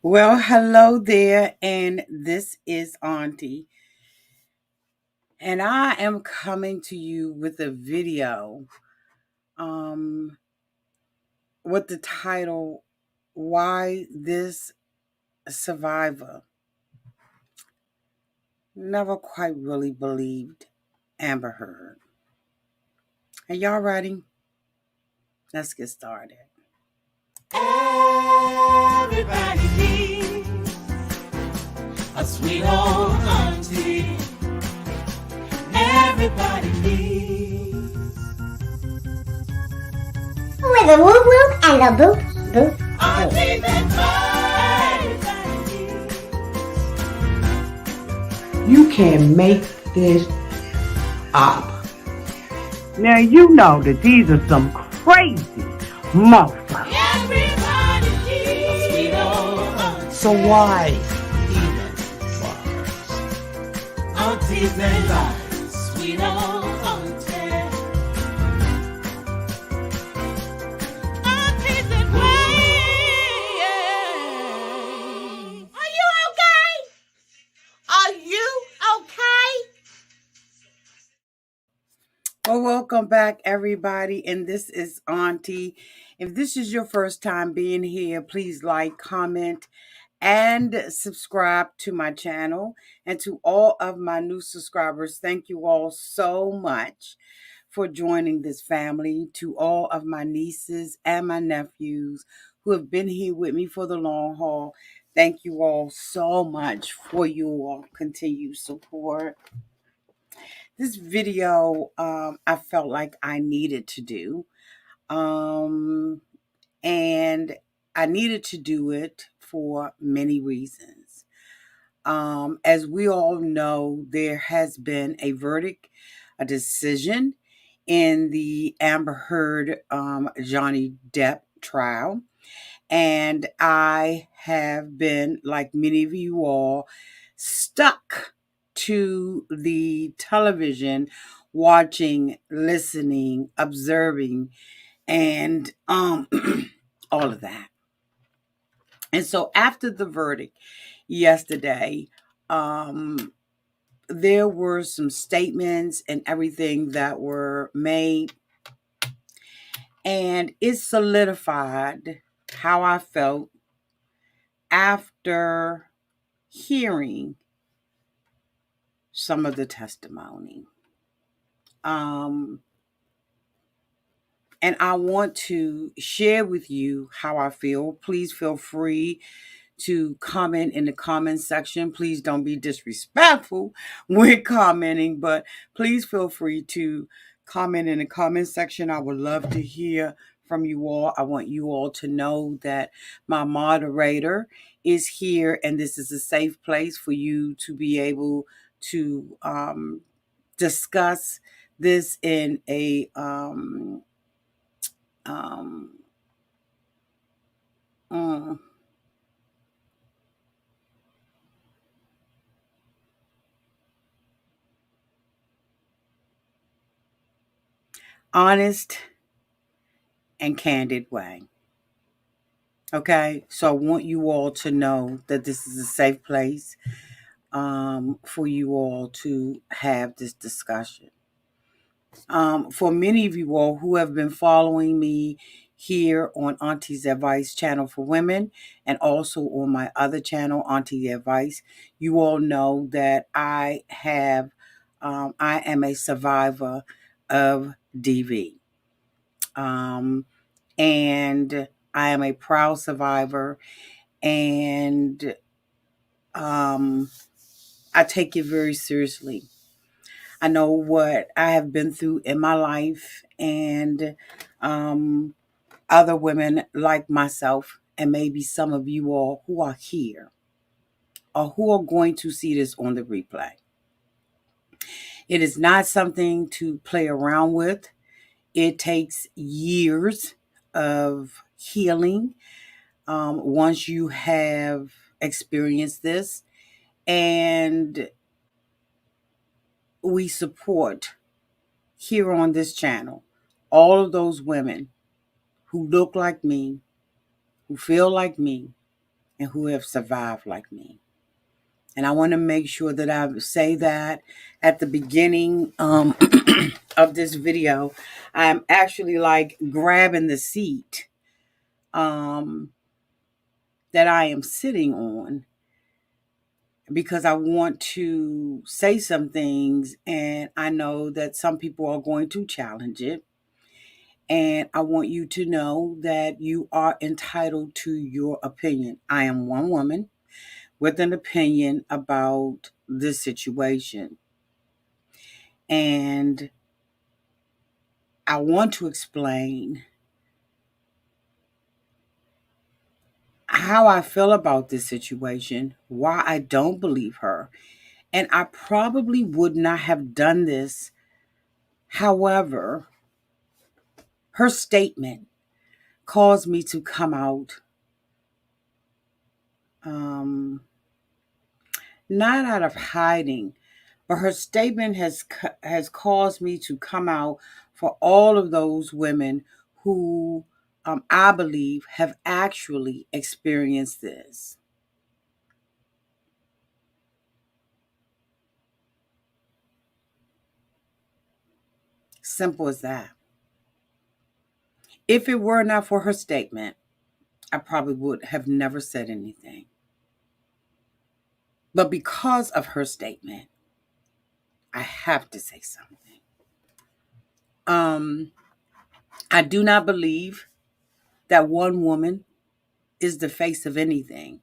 Well, hello there, and this is Auntie, and I am coming to you with a video um, with the title Why This Survivor Never Quite Really Believed Amber Heard. Are y'all ready? Let's get started. Everybody needs a sweet old auntie. Everybody needs with a whoop whoop and a boop boop boop. aunties and You can make this up. Now you know that these are some crazy motherfuckers. everybody needs a sweet old auntie. So why even bother? Aunties and sweet old auntie. Aunties and Are you okay? Are you okay? Well, welcome back, everybody, and this is Auntie. If this is your first time being here, please like, comment, and subscribe to my channel. And to all of my new subscribers, thank you all so much for joining this family. To all of my nieces and my nephews who have been here with me for the long haul, thank you all so much for your continued support. This video, I felt like I needed to do. And I needed to do it for many reasons. As we all know, there has been a verdict, a decision in the Amber Heard Johnny Depp trial. And I have been, like many of you all, stuck to the television, watching, listening, observing, and all of that. And so after the verdict yesterday, there were some statements and everything that were made, and it solidified how I felt after hearing some of the testimony. And I want to share with you how I feel. Please feel free to comment in the comment section. Please don't be disrespectful when commenting, but please feel free to comment in the comment section. I would love to hear from you all. I want you all to know that my moderator is here, and this is a safe place for you to be able to discuss this in a um, mm, honest and candid way. Okay, so I want you all to know that this is a safe place for you all to have this discussion. For many of you all who have been following me here on Auntie's Advice channel for women and also on my other channel, Auntie Advice, you all know that I am a survivor of DV. And I am a proud survivor, and I take it very seriously. I know what I have been through in my life, and um, other women like myself, and maybe some of you all who are here or who are going to see this on the replay. It is not something to play around with. It takes years of healing once you have experienced this. And we support here on this channel all of those women who look like me, who feel like me, and who have survived like me. And I want to make sure that I say that at the beginning of this video. I'm actually like grabbing the seat that I am sitting on, because I want to say some things, and I know that some people are going to challenge it. And I want you to know that you are entitled to your opinion. I am one woman with an opinion about this situation. And I want to explain how I feel about this situation, why I don't believe her. And I probably would not have done this. However, her statement caused me to come out, not out of hiding, but her statement has caused me to come out for all of those women who I believe have actually experienced this. Simple as that. If it were not for her statement, I probably would have never said anything. But because of her statement, I have to say something. I do not believe that one woman is the face of anything.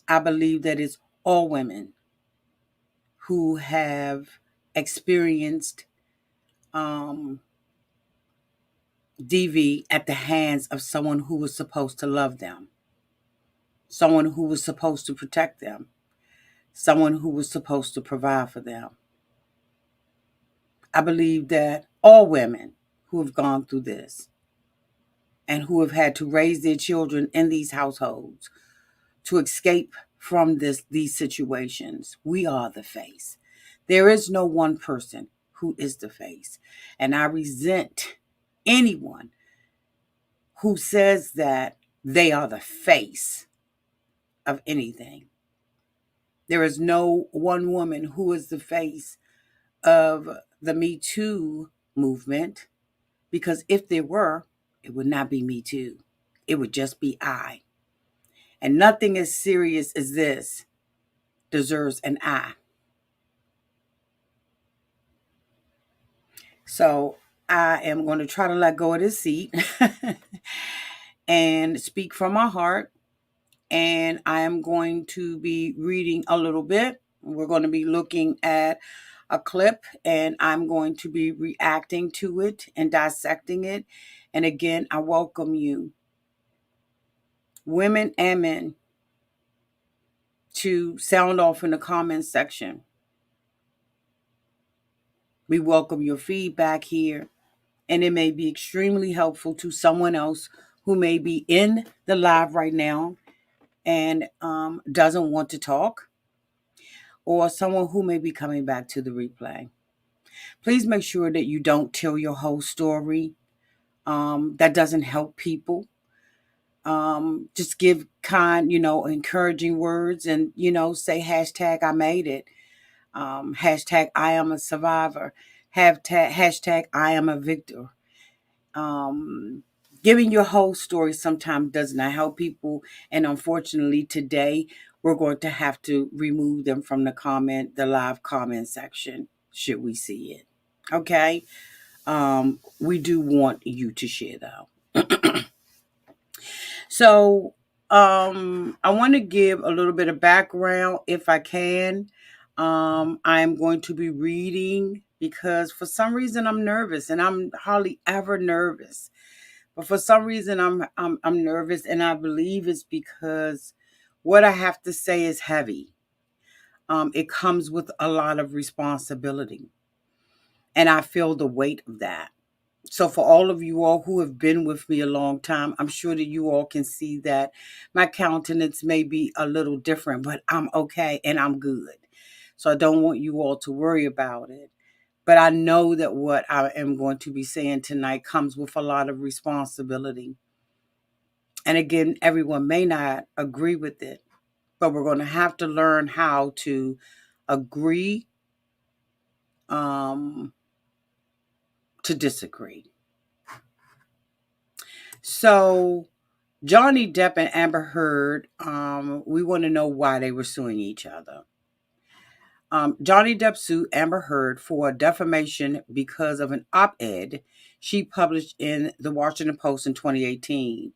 I believe that it's all women who have experienced DV at the hands of someone who was supposed to love them, someone who was supposed to protect them, someone who was supposed to provide for them. I believe that all women who have gone through this and who have had to raise their children in these households to escape from these situations, we are the face. There is no one person who is the face. And I resent anyone who says that they are the face of anything. There is no one woman who is the face of the Me Too movement, because if there were, it would not be Me Too. It would just be I. And nothing as serious as this deserves an I. So I am going to try to let go of this seat and speak from my heart. And I am going to be reading a little bit. We're going to be looking at a clip, and I'm going to be reacting to it and dissecting it. And again, I welcome you, women and men, to sound off in the comments section. We welcome your feedback here, and it may be extremely helpful to someone else who may be in the live right now and doesn't want to talk, or someone who may be coming back to the replay. Please make sure that you don't tell your whole story. That doesn't help people. Just give kind, encouraging words, and, say hashtag I made it. Hashtag I am a survivor. Hashtag I am a victor. Giving your whole story sometimes does not help people. And unfortunately, today, we're going to have to remove them from the live comment section, should we see it. Okay? We do want you to share, though. So, I want to give a little bit of background, if I can. I'm going to be reading because for some reason I'm nervous, and I'm hardly ever nervous. But for some reason I'm nervous, and I believe it's because what I have to say is heavy. It comes with a lot of responsibility, and I feel the weight of that. So for all of you all who have been with me a long time, I'm sure that you all can see that my countenance may be a little different, but I'm okay and I'm good. So I don't want you all to worry about it. But I know that what I am going to be saying tonight comes with a lot of responsibility. And again, everyone may not agree with it, but we're going to have to learn how to agree to disagree. So Johnny Depp and Amber Heard, we want to know why they were suing each other. Johnny Depp sued Amber Heard for defamation because of an op-ed she published in the Washington Post in 2018.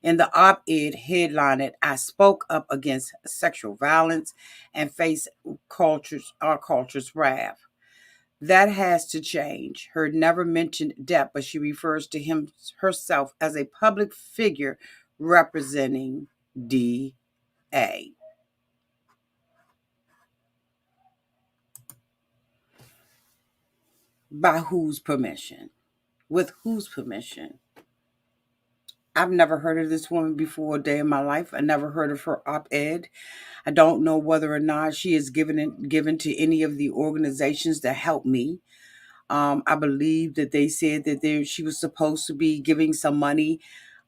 In the op-ed headlined, "I spoke up against sexual violence and face our culture's wrath." That has to change. Heard never mentioned Depp, but she refers to herself as a public figure representing DA. By whose permission? With whose permission? I've never heard of this woman before a day in my life. I never heard of her op-ed. I don't know whether or not she is given to any of the organizations that help me. I believe that they said that she was supposed to be giving some money,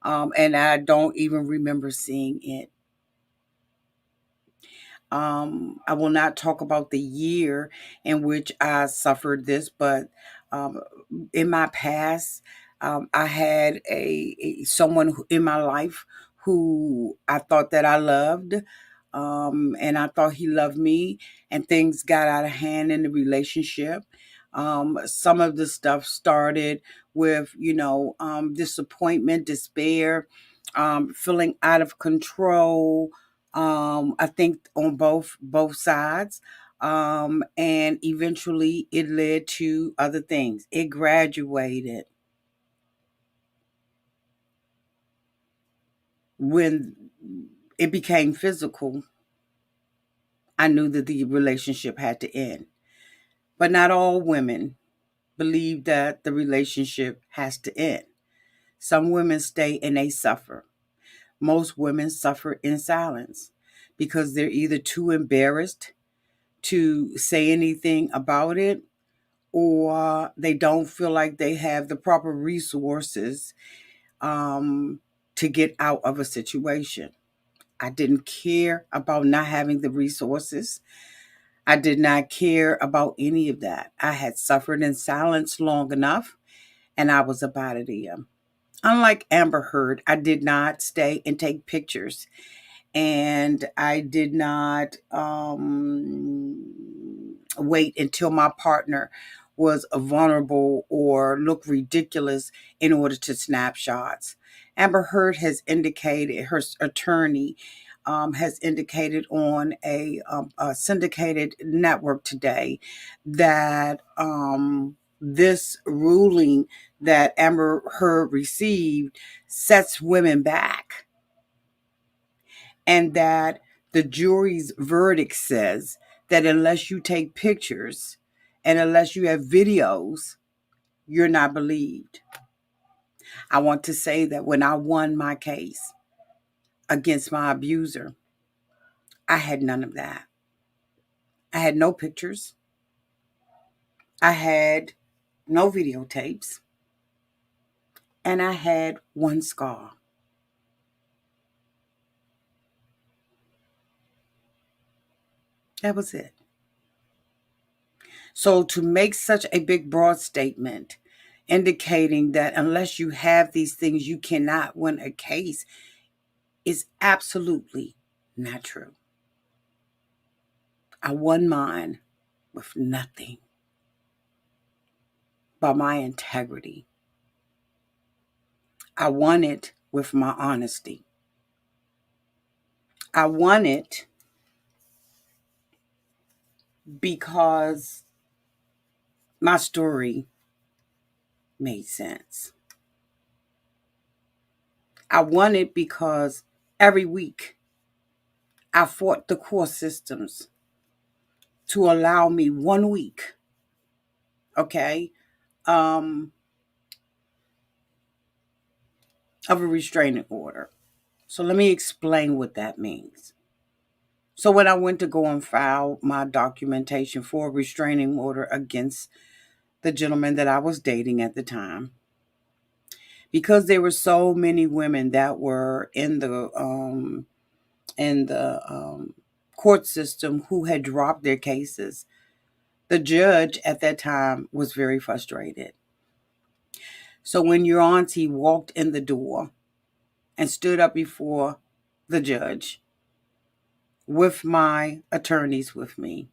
and I don't even remember seeing it. I will not talk about the year in which I suffered this, but in my past, I had someone in my life who I thought that I loved, and I thought he loved me, and things got out of hand in the relationship. Some of the stuff started with, disappointment, despair, feeling out of control. I think on both sides. And eventually it led to other things. It graduated when it became physical. I knew that the relationship had to end. But not all women believe that the relationship has to end. Some women stay and they suffer. Most women suffer in silence because they're either too embarrassed to say anything about it, or they don't feel like they have the proper resources to get out of a situation. I didn't care about not having the resources. I did not care about any of that. I had suffered in silence long enough, and I was about it here. Unlike Amber Heard, I did not stay and take pictures, and I did not wait until my partner was vulnerable or looked ridiculous in order to snap shots. Amber Heard has indicated, her attorney has indicated on a syndicated network today that this ruling that Amber Heard received sets women back, and that the jury's verdict says that unless you take pictures and unless you have videos, you're not believed. I want to say that when I won my case against my abuser, I had none of that. I had no pictures. I had no videotapes. And I had one scar. That was it. So to make such a big, broad statement indicating that unless you have these things, you cannot win a case is absolutely not true. I won mine with nothing but my integrity. I won it with my honesty. I won it because my story made sense. I won it because every week I fought the court systems to allow me 1 week, okay, of a restraining order. So let me explain what that means. So when I went to go and file my documentation for a restraining order against the gentleman that I was dating at the time, because there were so many women that were in the court system who had dropped their cases. The judge at that time was very frustrated. So when your auntie walked in the door and stood up before the judge with my attorneys with me,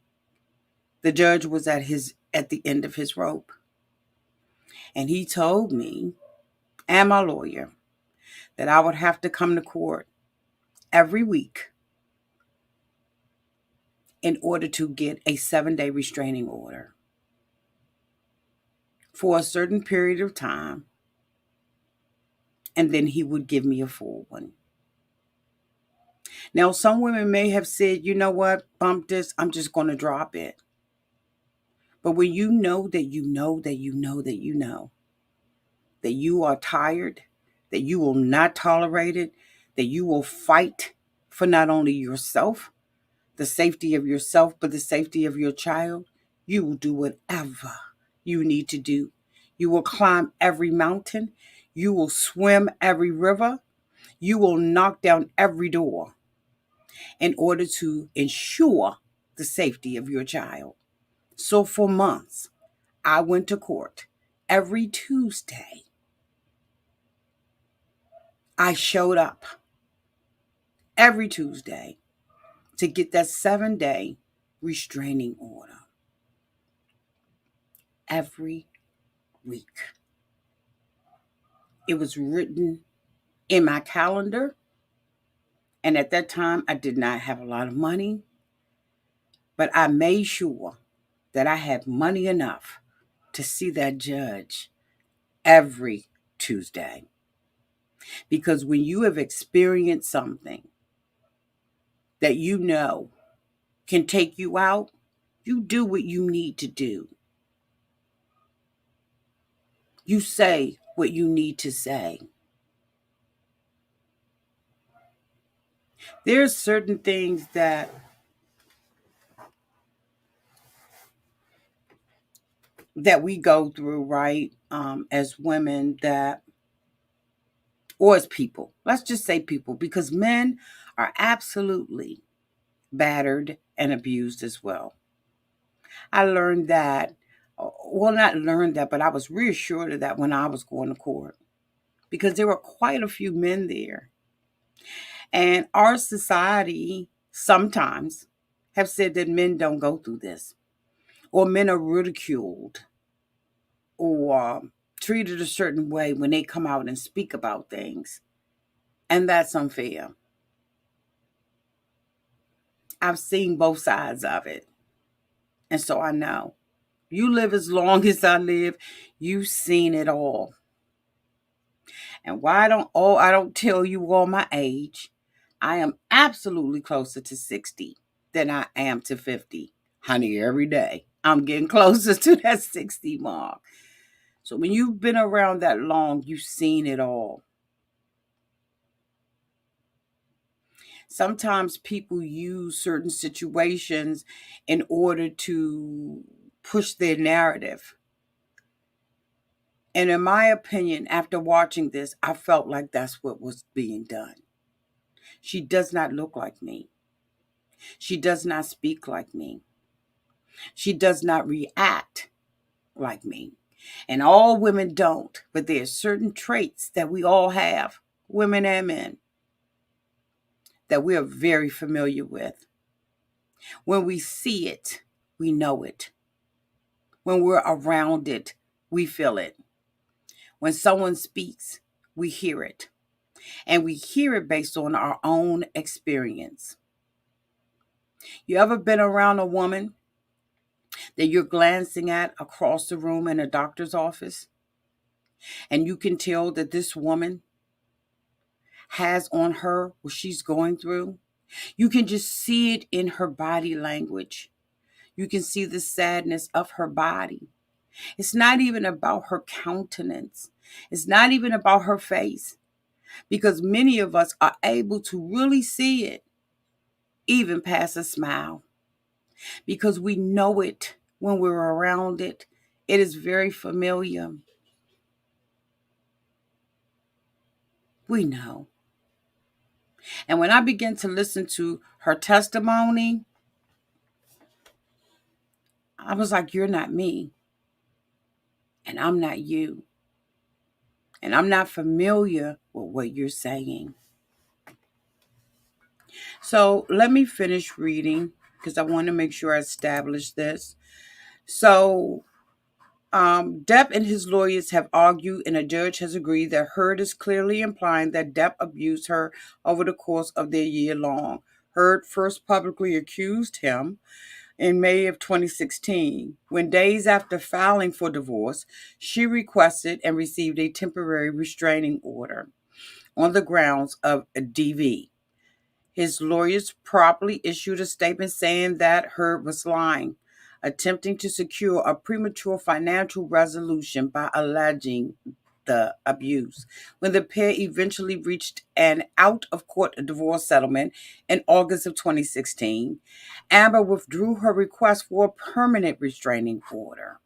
the judge was at the end of his rope. And he told me and my lawyer that I would have to come to court every week in order to get a 7-day restraining order for a certain period of time, and then he would give me a full one. Now, some women may have said, you know what, bump this, I'm just going to drop it. But when you know that you know that you know that you know that you are tired, that you will not tolerate it, that you will fight for not only yourself, the safety of yourself, but the safety of your child, you will do whatever you need to do. You will climb every mountain. You will swim every river. You will knock down every door in order to ensure the safety of your child. So for months, I went to court every Tuesday. I showed up every Tuesday to get that 7-day restraining order. Every week. It was written in my calendar. And at that time, I did not have a lot of money. But I made sure that I had money enough to see that judge every Tuesday. Because when you have experienced something that you know can take you out, you do what you need to do. You say what you need to say. There's certain things that we go through, right? As women or as people, let's just say people, because men are absolutely battered and abused as well. I learned that, well, not learned that, but I was reassured of that when I was going to court, because there were quite a few men there. And our society sometimes have said that men don't go through this, or men are ridiculed or treated a certain way when they come out and speak about things. And that's unfair. I've seen both sides of it. And so I know. You live as long as I live, you've seen it all. And why I don't tell you all my age. I am absolutely closer to 60 than I am to 50. Honey, every day I'm getting closer to that 60 mark. So when you've been around that long, you've seen it all. Sometimes people use certain situations in order to push their narrative. And in my opinion, after watching this, I felt like that's what was being done. She does not look like me. She does not speak like me. She does not react like me. And all women don't, but there are certain traits that we all have, women and men, that we are very familiar with. When we see it, we know it. When we're around it, we feel it. When someone speaks, we hear it. And we hear it based on our own experience. You ever been around a woman that you're glancing at across the room in a doctor's office, and you can tell that this woman has on her what she's going through? You can just see it in her body language. You can see the sadness of her body. It's not even about her countenance. It's not even about her face, because many of us are able to really see it, even past a smile, because we know it when we're around it. It is very familiar. We know. And when I began to listen to her testimony, I was like, you're not me, and I'm not you, and I'm not familiar with what you're saying. So let me finish reading because I want to make sure I establish this. So Depp and his lawyers have argued, and a judge has agreed that Heard is clearly implying that Depp abused her over the course of their year-long. Heard first publicly accused him in May of 2016, when days after filing for divorce, she requested and received a temporary restraining order on the grounds of a DV. His lawyers promptly issued a statement saying that Heard was lying, attempting to secure a premature financial resolution by alleging the abuse. When the pair eventually reached an out-of-court divorce settlement in August of 2016, Amber withdrew her request for a permanent restraining order.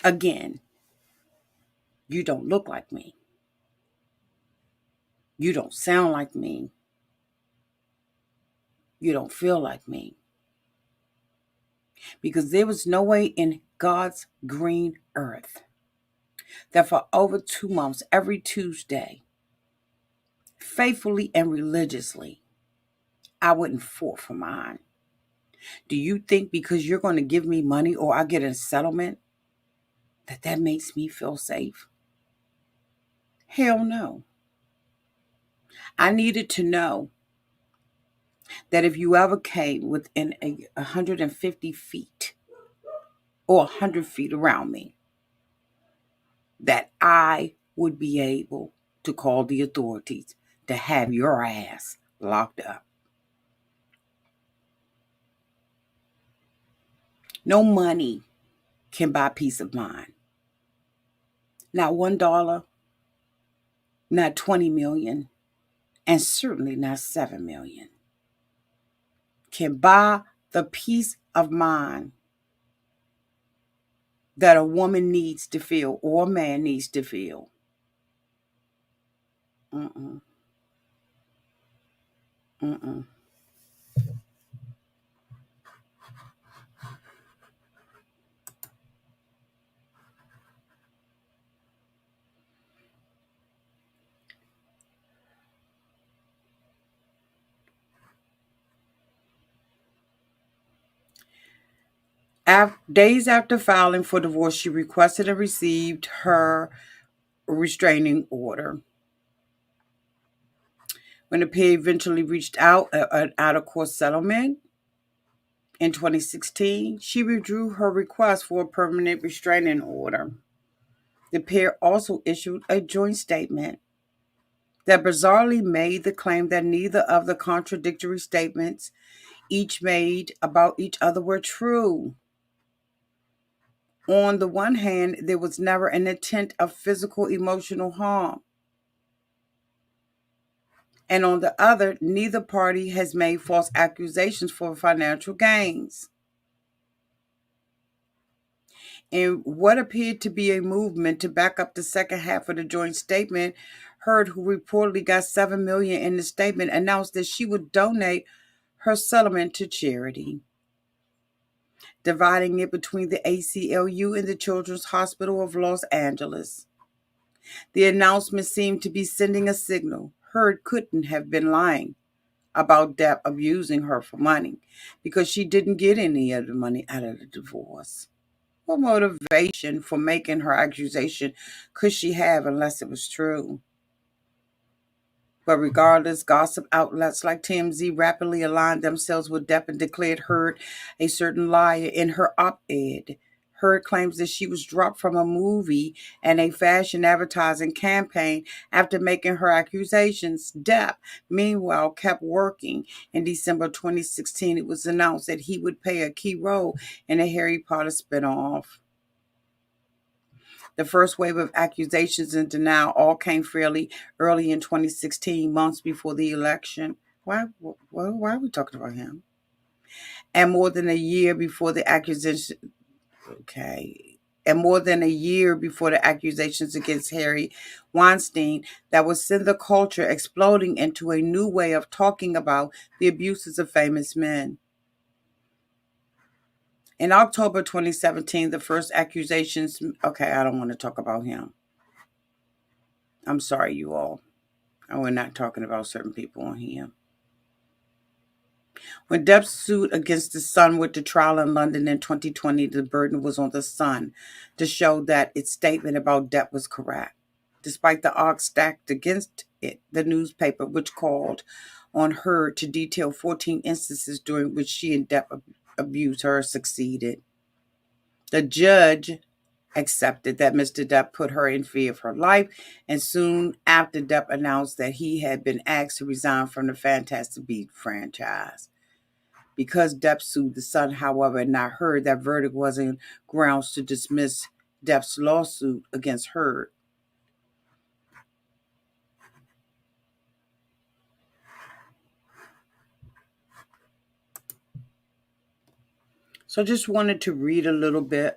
Again, you don't look like me. You don't sound like me. You don't feel like me. Because there was no way in God's green earth that for over 2 months, every Tuesday, faithfully and religiously, I wouldn't fought for mine. Do you think because you're going to give me money or I get a settlement that makes me feel safe? Hell no. I needed to know that if you ever came within 150 feet or 100 feet around me, that I would be able to call the authorities to have your ass locked up. No money can buy peace of mind. Not $1, not 20 million, and certainly not 7 million can buy the peace of mind that a woman needs to feel or a man needs to feel. Mm-mm. Mm-mm. Days after filing for divorce, she requested and received her restraining order. When the pair eventually reached an out-of-court settlement in 2016, she withdrew her request for a permanent restraining order. The pair also issued a joint statement that bizarrely made the claim that neither of the contradictory statements each made about each other were true. On the one hand, there was never an intent of physical, emotional harm. And on the other, neither party has made false accusations for financial gains. In what appeared to be a movement to back up the second half of the joint statement, Heard, who reportedly got $7 million in the statement, announced that she would donate her settlement to charity, dividing it between the ACLU and the Children's Hospital of Los Angeles. The announcement seemed to be sending a signal. Heard couldn't have been lying about Depp abusing her for money because she didn't get any of the money out of the divorce. What motivation for making her accusation could she have unless it was true? But regardless, gossip outlets like TMZ rapidly aligned themselves with Depp and declared Heard a certain liar. In her op-ed, Heard claims that she was dropped from a movie and a fashion advertising campaign after making her accusations. Depp, meanwhile, kept working. In December 2016, it was announced that he would play a key role in a Harry Potter spinoff. The first wave of accusations and denial all came fairly early in 2016, months before the election. Why are we talking about him? And more than a year before the accusation. Okay. and more than a year before the accusations against Harry Weinstein that would send the culture exploding into a new way of talking about the abuses of famous men. In October 2017, the first accusations, okay, I don't want to talk about him. I'm sorry, you all. We're not talking about certain people on here. When Depp's suit against the Sun went to trial in London in 2020, the burden was on the Sun to show that its statement about Depp was correct. Despite the odds stacked against it, the newspaper, which called on her to detail 14 instances during which she and Depp abused her, succeeded. The judge accepted that Mr. Depp put her in fear of her life, and soon after, Depp announced that he had been asked to resign from the Fantastic Beasts franchise. Because Depp sued the Sun, however, and not Heard, that verdict wasn't grounds to dismiss Depp's lawsuit against Heard. So I just wanted to read a little bit.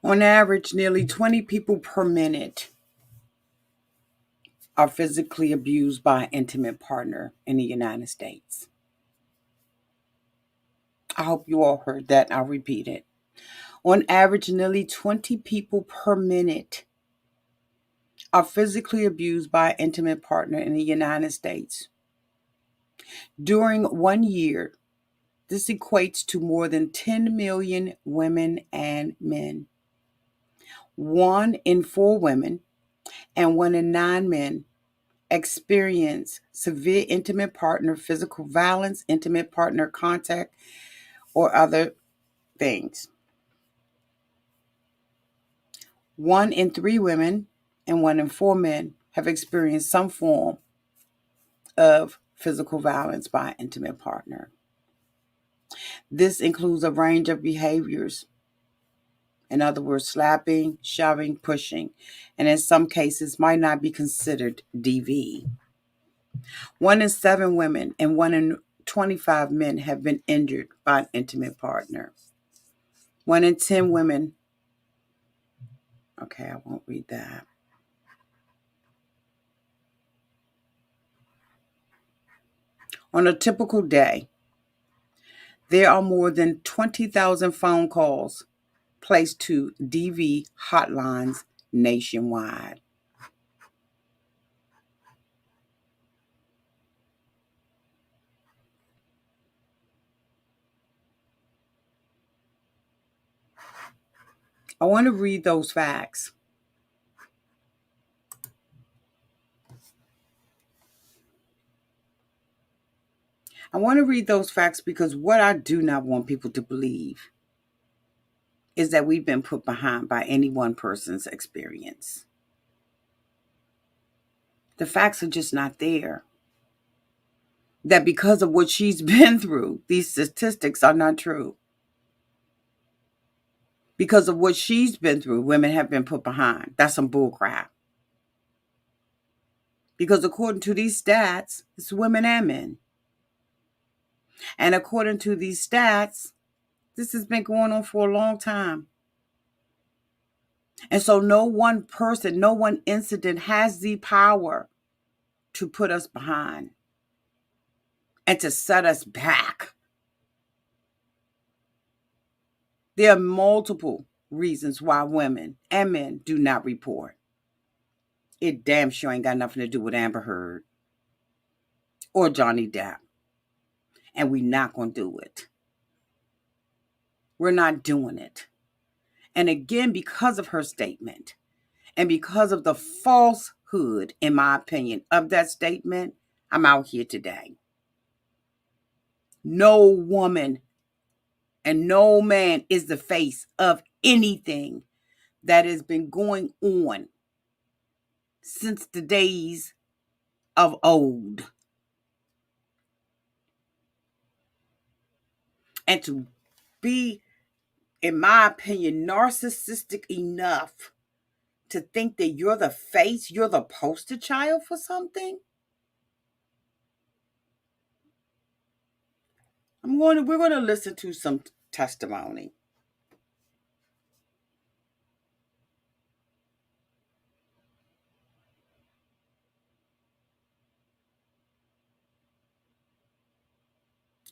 On average, nearly 20 people per minute are physically abused by an intimate partner in the United States. I hope you all heard that. I'll repeat it. On average, nearly 20 people per minute are physically abused by an intimate partner in the United States. During 1 year, this equates to more than 10 million women and men. 1 in 4 women and 1 in 9 men experience severe intimate partner physical violence, intimate partner contact, or other things. 1 in 3 women and 1 in 4 men have experienced some form of physical violence by an intimate partner. This includes a range of behaviors. In other words, slapping, shoving, pushing, and in some cases might not be considered DV. 1 in 7 women and 1 in 25 men have been injured by an intimate partner. 1 in 10 women, okay, I won't read that. On a typical day, there are more than 20,000 phone calls placed to DV hotlines nationwide. I want to read those facts. I want to read those facts because what I do not want people to believe is that we've been put behind by any one person's experience. The facts are just not there. That because of what she's been through, these statistics are not true. Because of what she's been through, women have been put behind. That's some bullcrap. Because according to these stats, it's women and men. And according to these stats, this has been going on for a long time. And so no one person, no one incident has the power to put us behind and to set us back. There are multiple reasons why women and men do not report. It damn sure ain't got nothing to do with Amber Heard or Johnny Depp. And we're not going to do it. We're not doing it. And again, because of her statement and because of the falsehood, in my opinion, of that statement, I'm out here today. No woman and no man is the face of anything that has been going on since the days of old. And to be, in my opinion, narcissistic enough to think that you're the face, you're the poster child for something. We're going to listen to some testimony.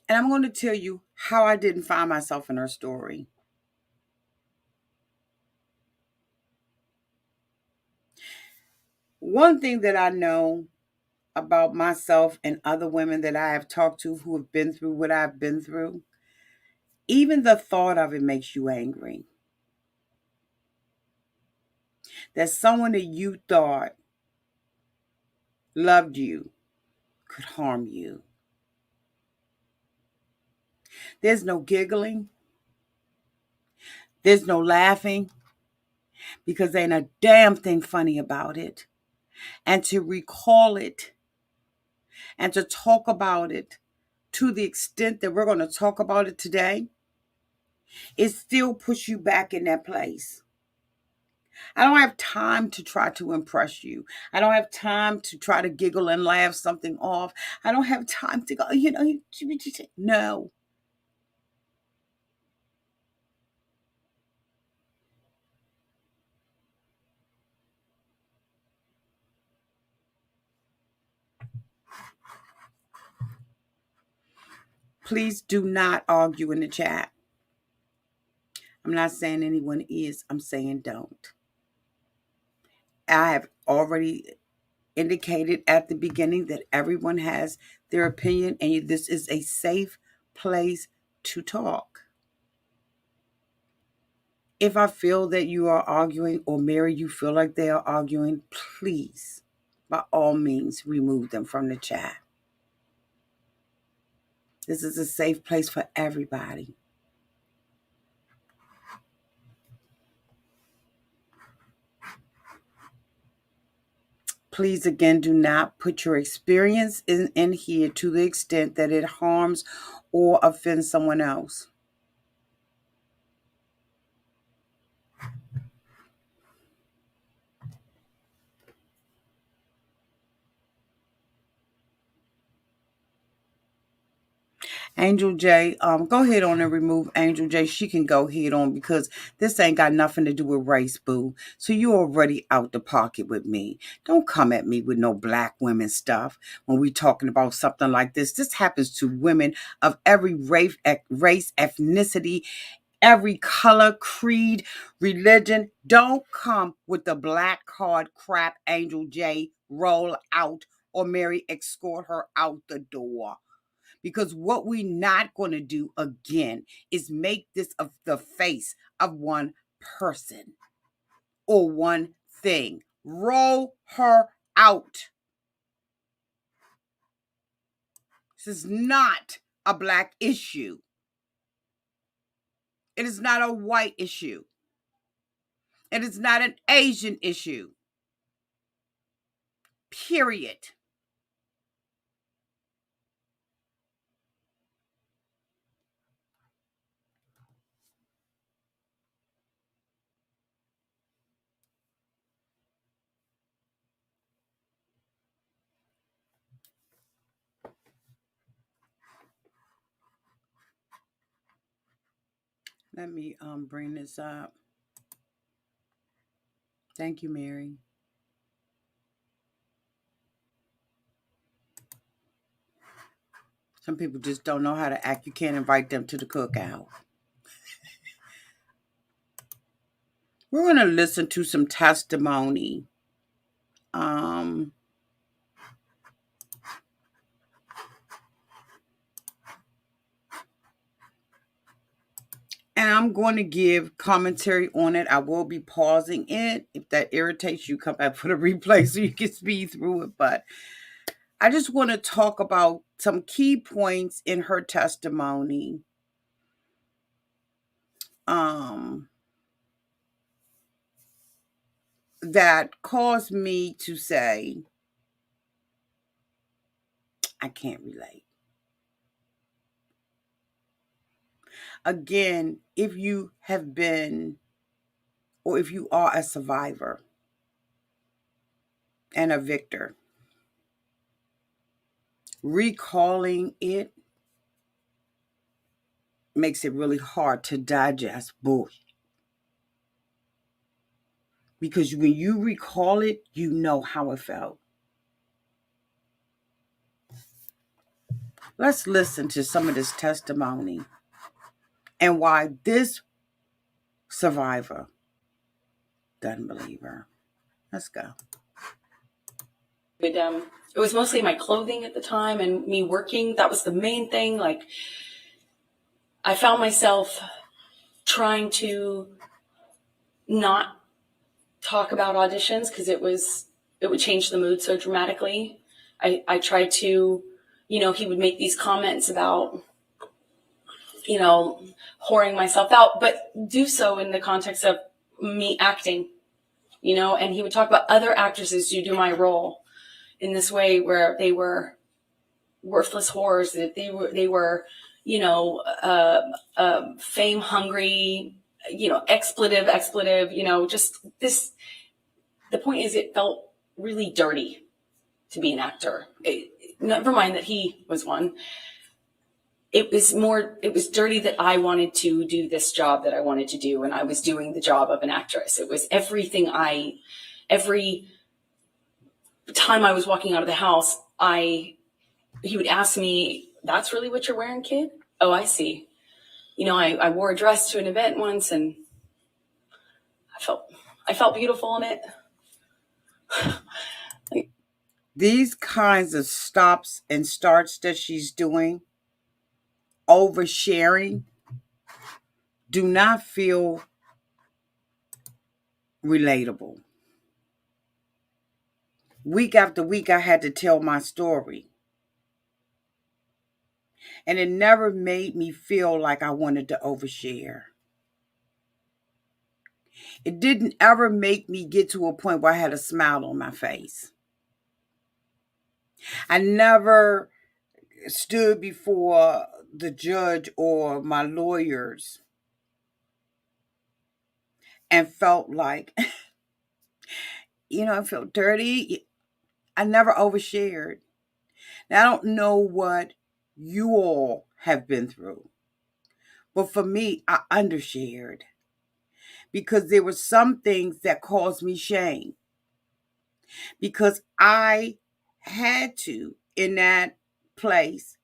And I'm going to tell you how I didn't find myself in her story. One thing that I know about myself and other women that I have talked to who have been through what I've been through, even the thought of it makes you angry. That someone that you thought loved you could harm you. There's no giggling. There's no laughing, because there ain't a damn thing funny about it. And to recall it and to talk about it to the extent that we're going to talk about it today, it still puts you back in that place. I don't have time to try to impress you. I don't have time to try to giggle and laugh something off. I don't have time to go, no. Please do not argue in the chat. I'm not saying anyone is. I'm saying don't. I have already indicated at the beginning that everyone has their opinion, and this is a safe place to talk. If I feel that you are arguing, or Mary, you feel like they are arguing, please, by all means, remove them from the chat. This is a safe place for everybody. Please, again, do not put your experience in here to the extent that it harms or offends someone else. Angel J, go ahead on and remove Angel J. She can go ahead on, because this ain't got nothing to do with race, boo. So you already out the pocket with me. Don't come at me with no black women stuff when we talking about something like this. This happens to women of every race, ethnicity, every color, creed, religion. Don't come with the black card crap, Angel J. Roll out, or Mary escort her out the door. Because what we're not going to do again is make this of the face of one person or one thing. Roll her out. This is not a black issue. It is not a white issue. It is not an Asian issue. Period. Let me bring this up. Thank you, Mary. Some people just don't know how to act. You can't invite them to the cookout. We're going to listen to some testimony. And I'm going to give commentary on it. I will be pausing it. If that irritates you, come back for the replay so you can speed through it. But I just want to talk about some key points in her testimony. That caused me to say, I can't relate. Again, if you have been, or if you are a survivor and a victor, recalling it makes it really hard to digest, boy. Because when you recall it, you know how it felt. Let's listen to some of this testimony and why this survivor doesn't believe her. Let's go. It was mostly my clothing at the time and me working. That was the main thing. Like, I found myself trying to not talk about auditions because it would change the mood so dramatically. I tried to, he would make these comments about, whoring myself out, but do so in the context of me acting, and he would talk about other actresses who do my role in this way where they were worthless whores, that they were fame hungry, expletive, just this. The point is, it felt really dirty to be an actor. Never mind that he was one. It was dirty that I wanted to do this job that I wanted to do, and I was doing the job of an actress. It was everything every time I was walking out of the house, he would ask me, "That's really what you're wearing, kid?" "Oh, I see." I wore a dress to an event once, and I felt beautiful in it. These kinds of stops and starts that she's doing, oversharing, do not feel relatable. Week after week, I had to tell my story. And it never made me feel like I wanted to overshare. It didn't ever make me get to a point where I had a smile on my face. I never stood before the judge or my lawyers and felt like, I felt dirty. I never overshared. Now, I don't know what you all have been through, but for me, I undershared because there were some things that caused me shame because I had to, in that place,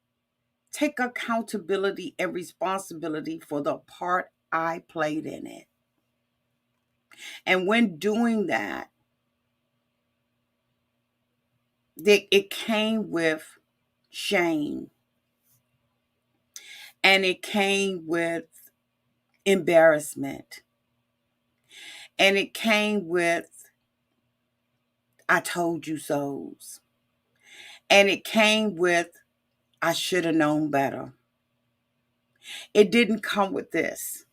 take accountability and responsibility for the part I played in it. And when doing that, it came with shame. And it came with embarrassment. And it came with, I told you so's. And it came with, I should have known better. It didn't come with this.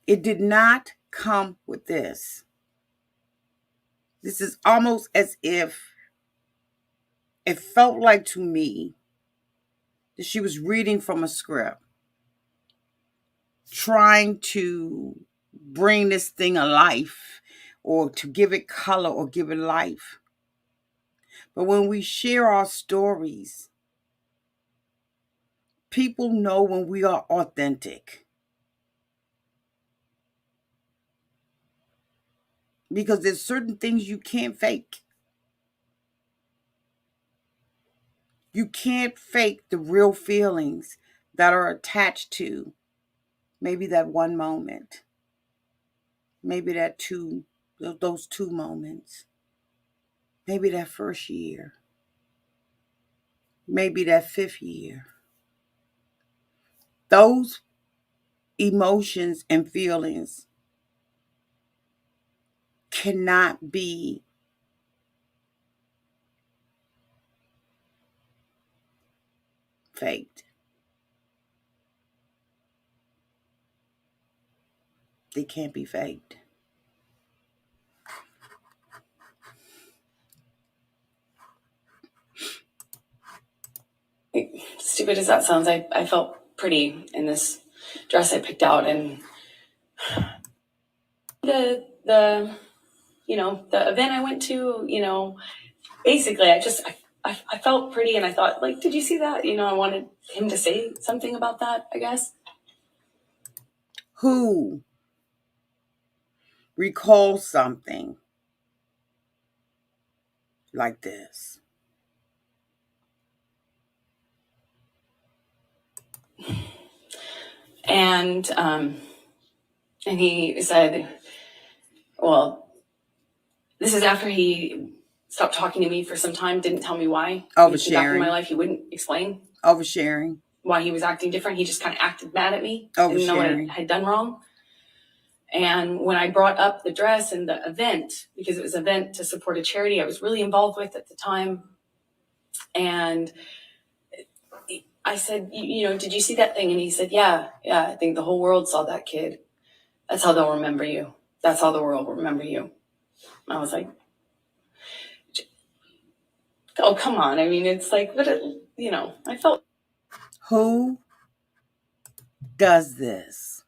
It did not come with this. This is almost as if it felt like to me that she was reading from a script, trying to bring this thing alive or to give it color or give it life. But when we share our stories, people know when we are authentic. because there's certain things you can't fake. You can't fake the real feelings that are attached to maybe that one moment, maybe those 2 moments, maybe that first year, maybe that 5th year. Those emotions and feelings cannot be faked. They can't be faked. Stupid as that sounds, I felt pretty in this dress I picked out, and the the event I went to, basically I felt pretty, and I thought, like, did you see that? I wanted him to say something about that, I guess. Who recalls something like this? And he said, well, this is after he stopped talking to me for some time, didn't tell me why. He came back in my Oversharing. life, he wouldn't explain Oversharing. why he was acting different. He just kind of acted mad at me. Didn't know what I Oversharing. had done wrong. And when I brought up the dress and the event, because it was an event to support a charity I was really involved with at the time, and I said, did you see that thing? And he said, yeah, I think the whole world saw that kid. That's how they'll remember you. That's how the world will remember you. I was like, oh, come on. I mean, it's like, but I felt. Who does this?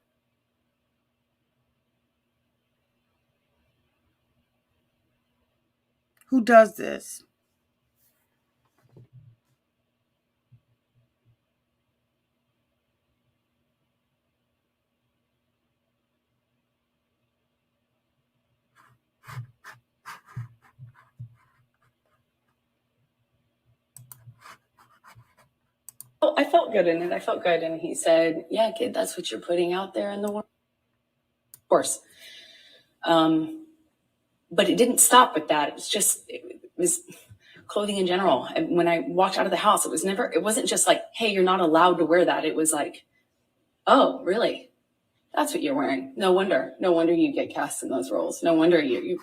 Who does this? I felt good in it. I felt good. And he said, yeah, kid, that's what you're putting out there in the world. Of course. But it didn't stop with that. It was clothing in general. And when I walked out of the house, it wasn't just like, hey, you're not allowed to wear that. It was like, oh, really? That's what you're wearing. No wonder you get cast in those roles. No wonder you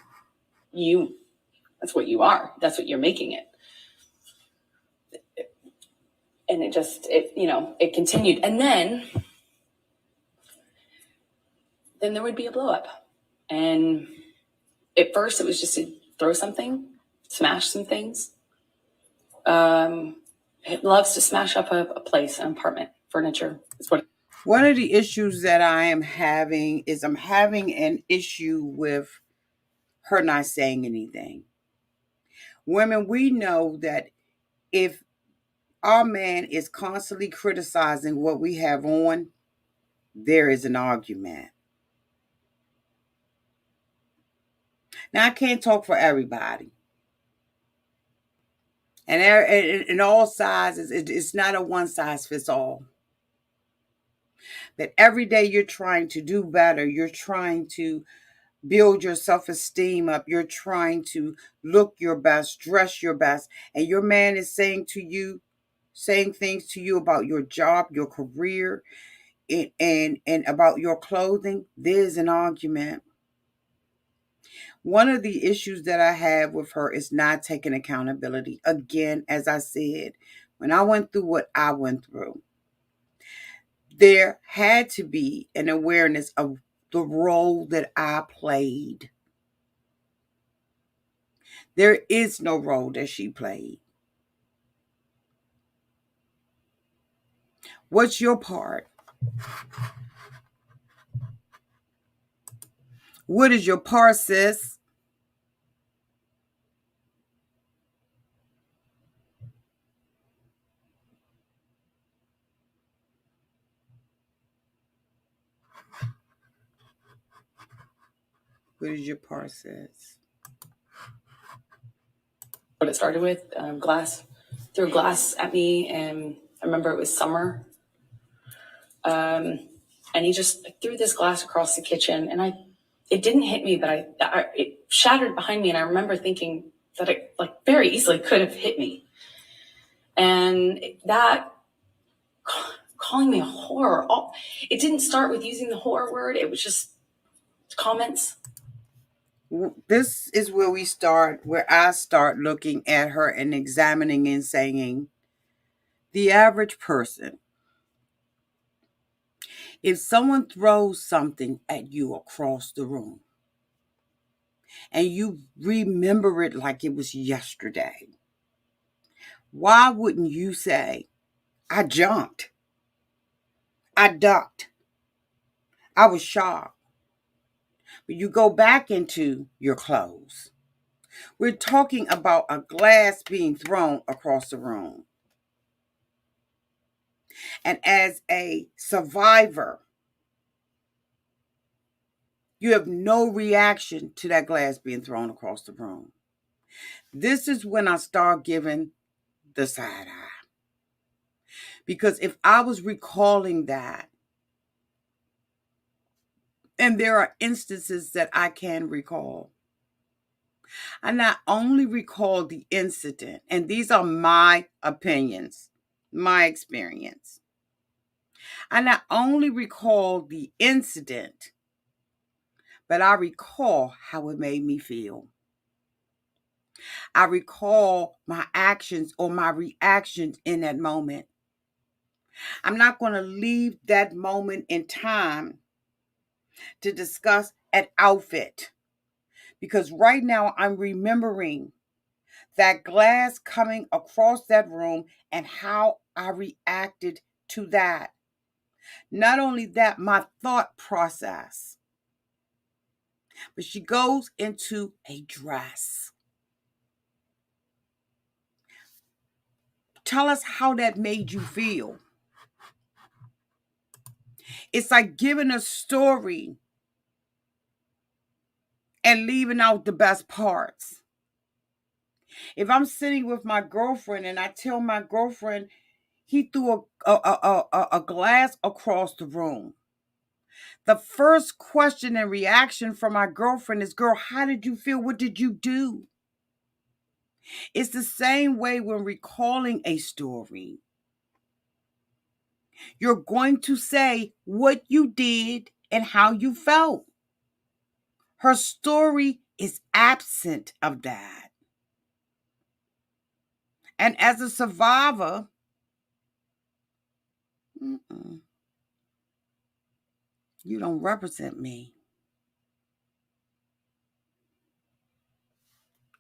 that's what you are. That's what you're making it. And it continued. And then there would be a blow up. And at first it was just to throw something, smash some things. It loves to smash up a place, an apartment, furniture. It's what. One of the issues that I am having is I'm having an issue with her not saying anything. Women, we know that if our man is constantly criticizing what we have on, there is an argument. Now, I can't talk for everybody. And in all sizes, it's not a one size fits all. That every day you're trying to do better. You're trying to build your self-esteem up. You're trying to look your best, dress your best. And your man is saying things to you about your job, your career, and about your clothing. There's an argument. One of the issues that I have with her is not taking accountability. Again, as I said, when I went through what I went through, there had to be an awareness of the role that I played. There is no role that she played. What's your part? What is your part, sis? What does your part says? What it started with, glass, threw a glass at me, and I remember it was summer. And he just threw this glass across the kitchen, and it didn't hit me, but it shattered behind me, and I remember thinking that it like very easily could have hit me. And that calling me a whore, it didn't start with using the whore word. It was just comments. This is where I start looking at her and examining and saying, the average person, if someone throws something at you across the room and you remember it like it was yesterday, why wouldn't you say, I jumped, I ducked, I was shocked? But you go back into your clothes. We're talking about a glass being thrown across the room. And as a survivor, you have no reaction to that glass being thrown across the room. This is when I start giving the side eye. Because if I was recalling that, and there are instances that I can recall, I not only recall the incident, and these are my opinions, my experience. I not only recall the incident, but I recall how it made me feel. I recall my actions or my reactions in that moment. I'm not going to leave that moment in time to discuss an outfit, because right now I'm remembering that glass coming across that room and how I reacted to that. Not only that, my thought process. But she goes into a dress. Tell us how that made you feel. It's like giving a story and leaving out the best parts. If I'm sitting with my girlfriend and I tell my girlfriend he threw a glass across the room, the first question and reaction from my girlfriend is, girl, how did you feel? What did you do? It's the same way when recalling a story. You're going to say what you did and how you felt. Her story is absent of that. And as a survivor, you don't represent me.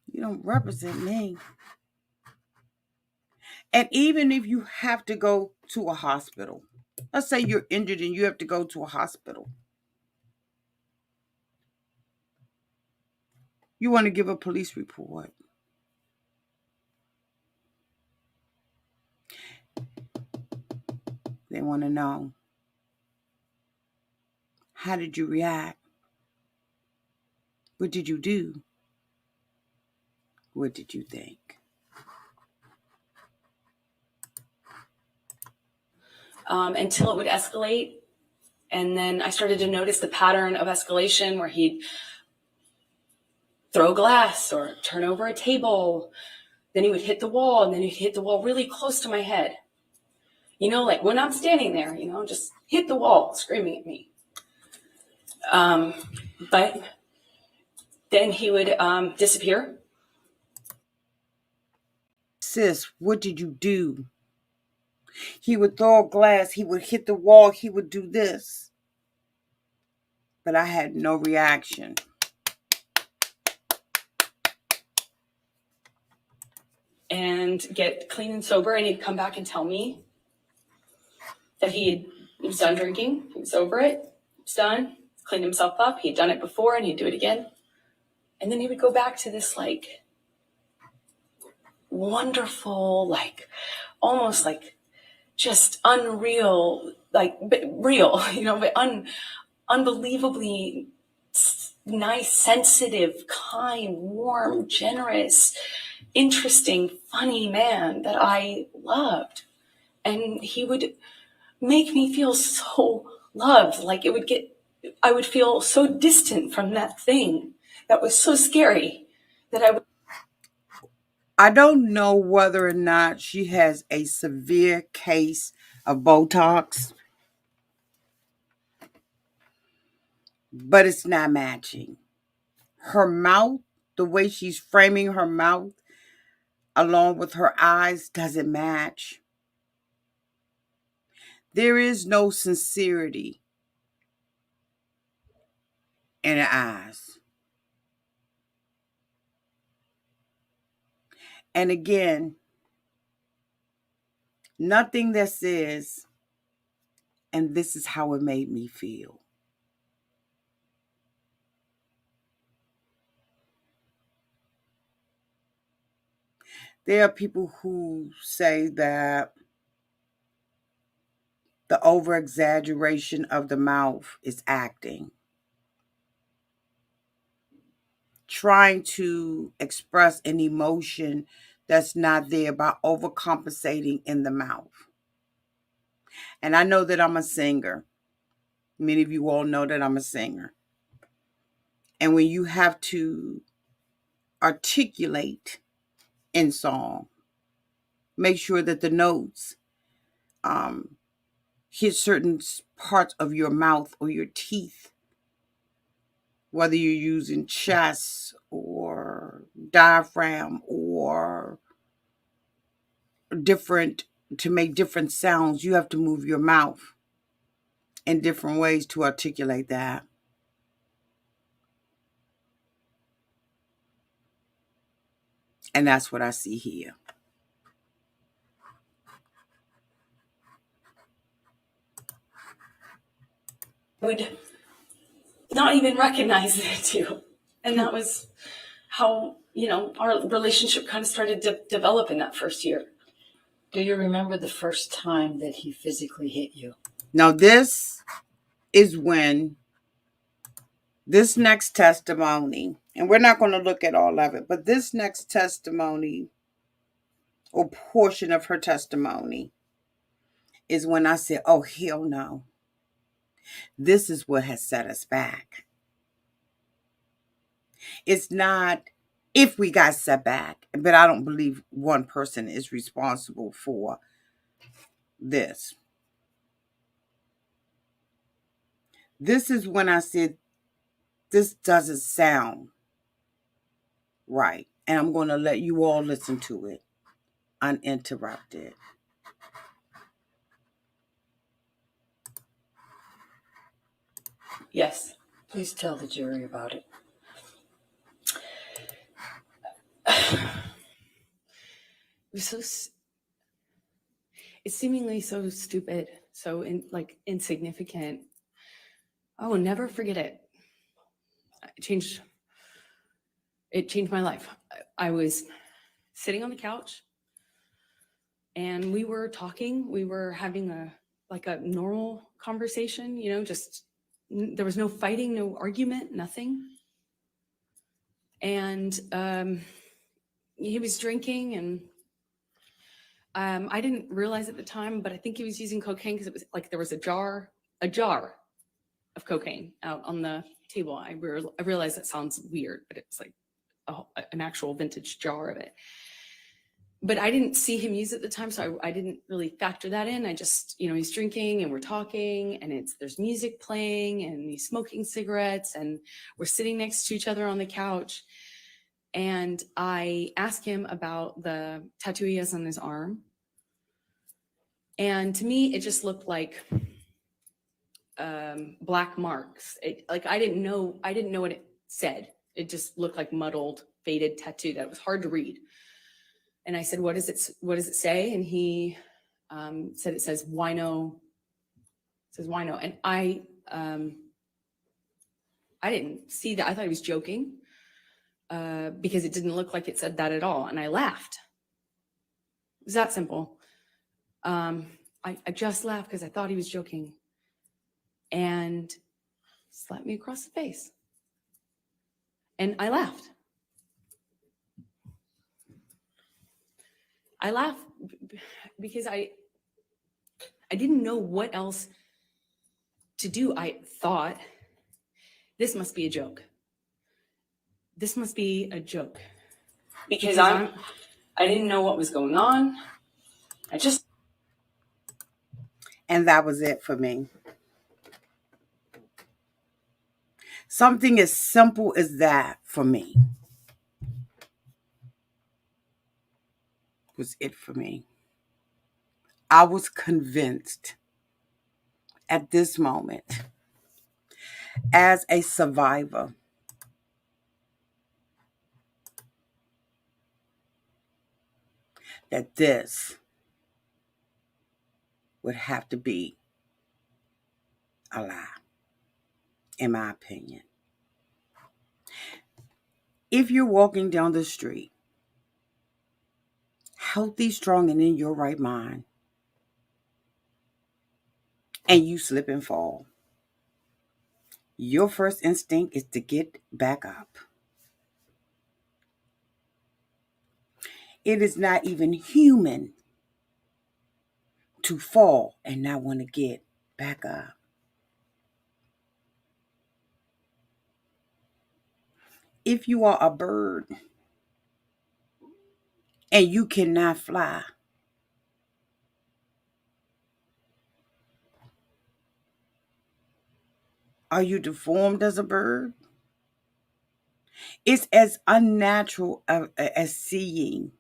You don't represent me. And even if you have to go to a hospital, let's say you're injured and you have to go to a hospital. You want to give a police report. They want to know, how did you react? What did you do? What did you think? Until it would escalate. And then I started to notice the pattern of escalation where he'd throw glass or turn over a table. Then he would hit the wall, and then he'd hit the wall really close to my head. You know, like when I'm standing there, you know, just hit the wall, screaming at me. But then he would disappear. Sis, what did you do? He would throw a glass, he would hit the wall, he would do this. But I had no reaction. And get clean and sober, and he'd come back and tell me that he was done drinking, he was over it, he was done, cleaned himself up, he'd done it before, and he'd do it again. And then he would go back to this like wonderful, like almost like just unreal, like real, you know, but unbelievably nice, sensitive, kind, warm, generous, interesting, funny man that I loved. And he would make me feel so loved. Like I would feel so distant from that thing that was so scary that I don't know whether or not she has a severe case of Botox, but it's not matching. Her mouth, the way she's framing her mouth, along with her eyes, doesn't match. There is no sincerity in her eyes. And again, nothing that says, and this is how it made me feel. There are people who say that the over exaggeration of the mouth is acting, trying to express an emotion that's not there by overcompensating in the mouth. And I know that I'm a singer. Many of you all know that I'm a singer. And when you have to articulate in song, make sure that the notes hit certain parts of your mouth or your teeth, whether you're using chest or diaphragm or different, to make different sounds, you have to move your mouth in different ways to articulate that. And that's what I see here. would not even recognize it too. And that was how, our relationship kind of started to develop in that first year. Do you remember the first time that he physically hit you? Now, this is when this next testimony, and we're not going to look at all of it, but this next testimony or portion of her testimony is when I said, oh, hell no. This is what has set us back. It's not if we got set back, but I don't believe one person is responsible for this. This is when I said, this doesn't sound right. And I'm going to let you all listen to it uninterrupted. Yes. Please tell the jury about it. It's seemingly so stupid, so insignificant. I will never forget it. It changed my life. I was sitting on the couch and we were talking. We were having a normal conversation, just there was no fighting, no argument, nothing. And he was drinking, and I didn't realize at the time, but I think he was using cocaine because it was like there was a jar of cocaine out on the table. I realize that sounds weird, but it's like an actual vintage jar of it. But I didn't see him use it at the time, so I didn't really factor that in. I just, he's drinking and we're talking, and there's music playing, and he's smoking cigarettes, and we're sitting next to each other on the couch. And I asked him about the tattoo he has on his arm. And to me, it just looked like black marks. I didn't know what it said. It just looked like muddled, faded tattoo that was hard to read. And I said, what does it say? And he said, it says wino. It says wino. And I didn't see that. I thought he was joking because it didn't look like it said that at all. And I laughed. It was that simple. I just laughed because I thought he was joking, and slapped me across the face. And I laughed. I laughed because I didn't know what else to do. I thought, this must be a joke. This must be a joke. Because I didn't know what was going on. And that was it for me. Something as simple as that for me was it for me. I was convinced at this moment, as a survivor, that this would have to be a lie, in my opinion. If you're walking down the street, healthy, strong, and in your right mind, and you slip and fall, your first instinct is to get back up. It is not even human to fall and not want to get back up. If you are a bird and you cannot fly, are you deformed as a bird? It's as unnatural as seeing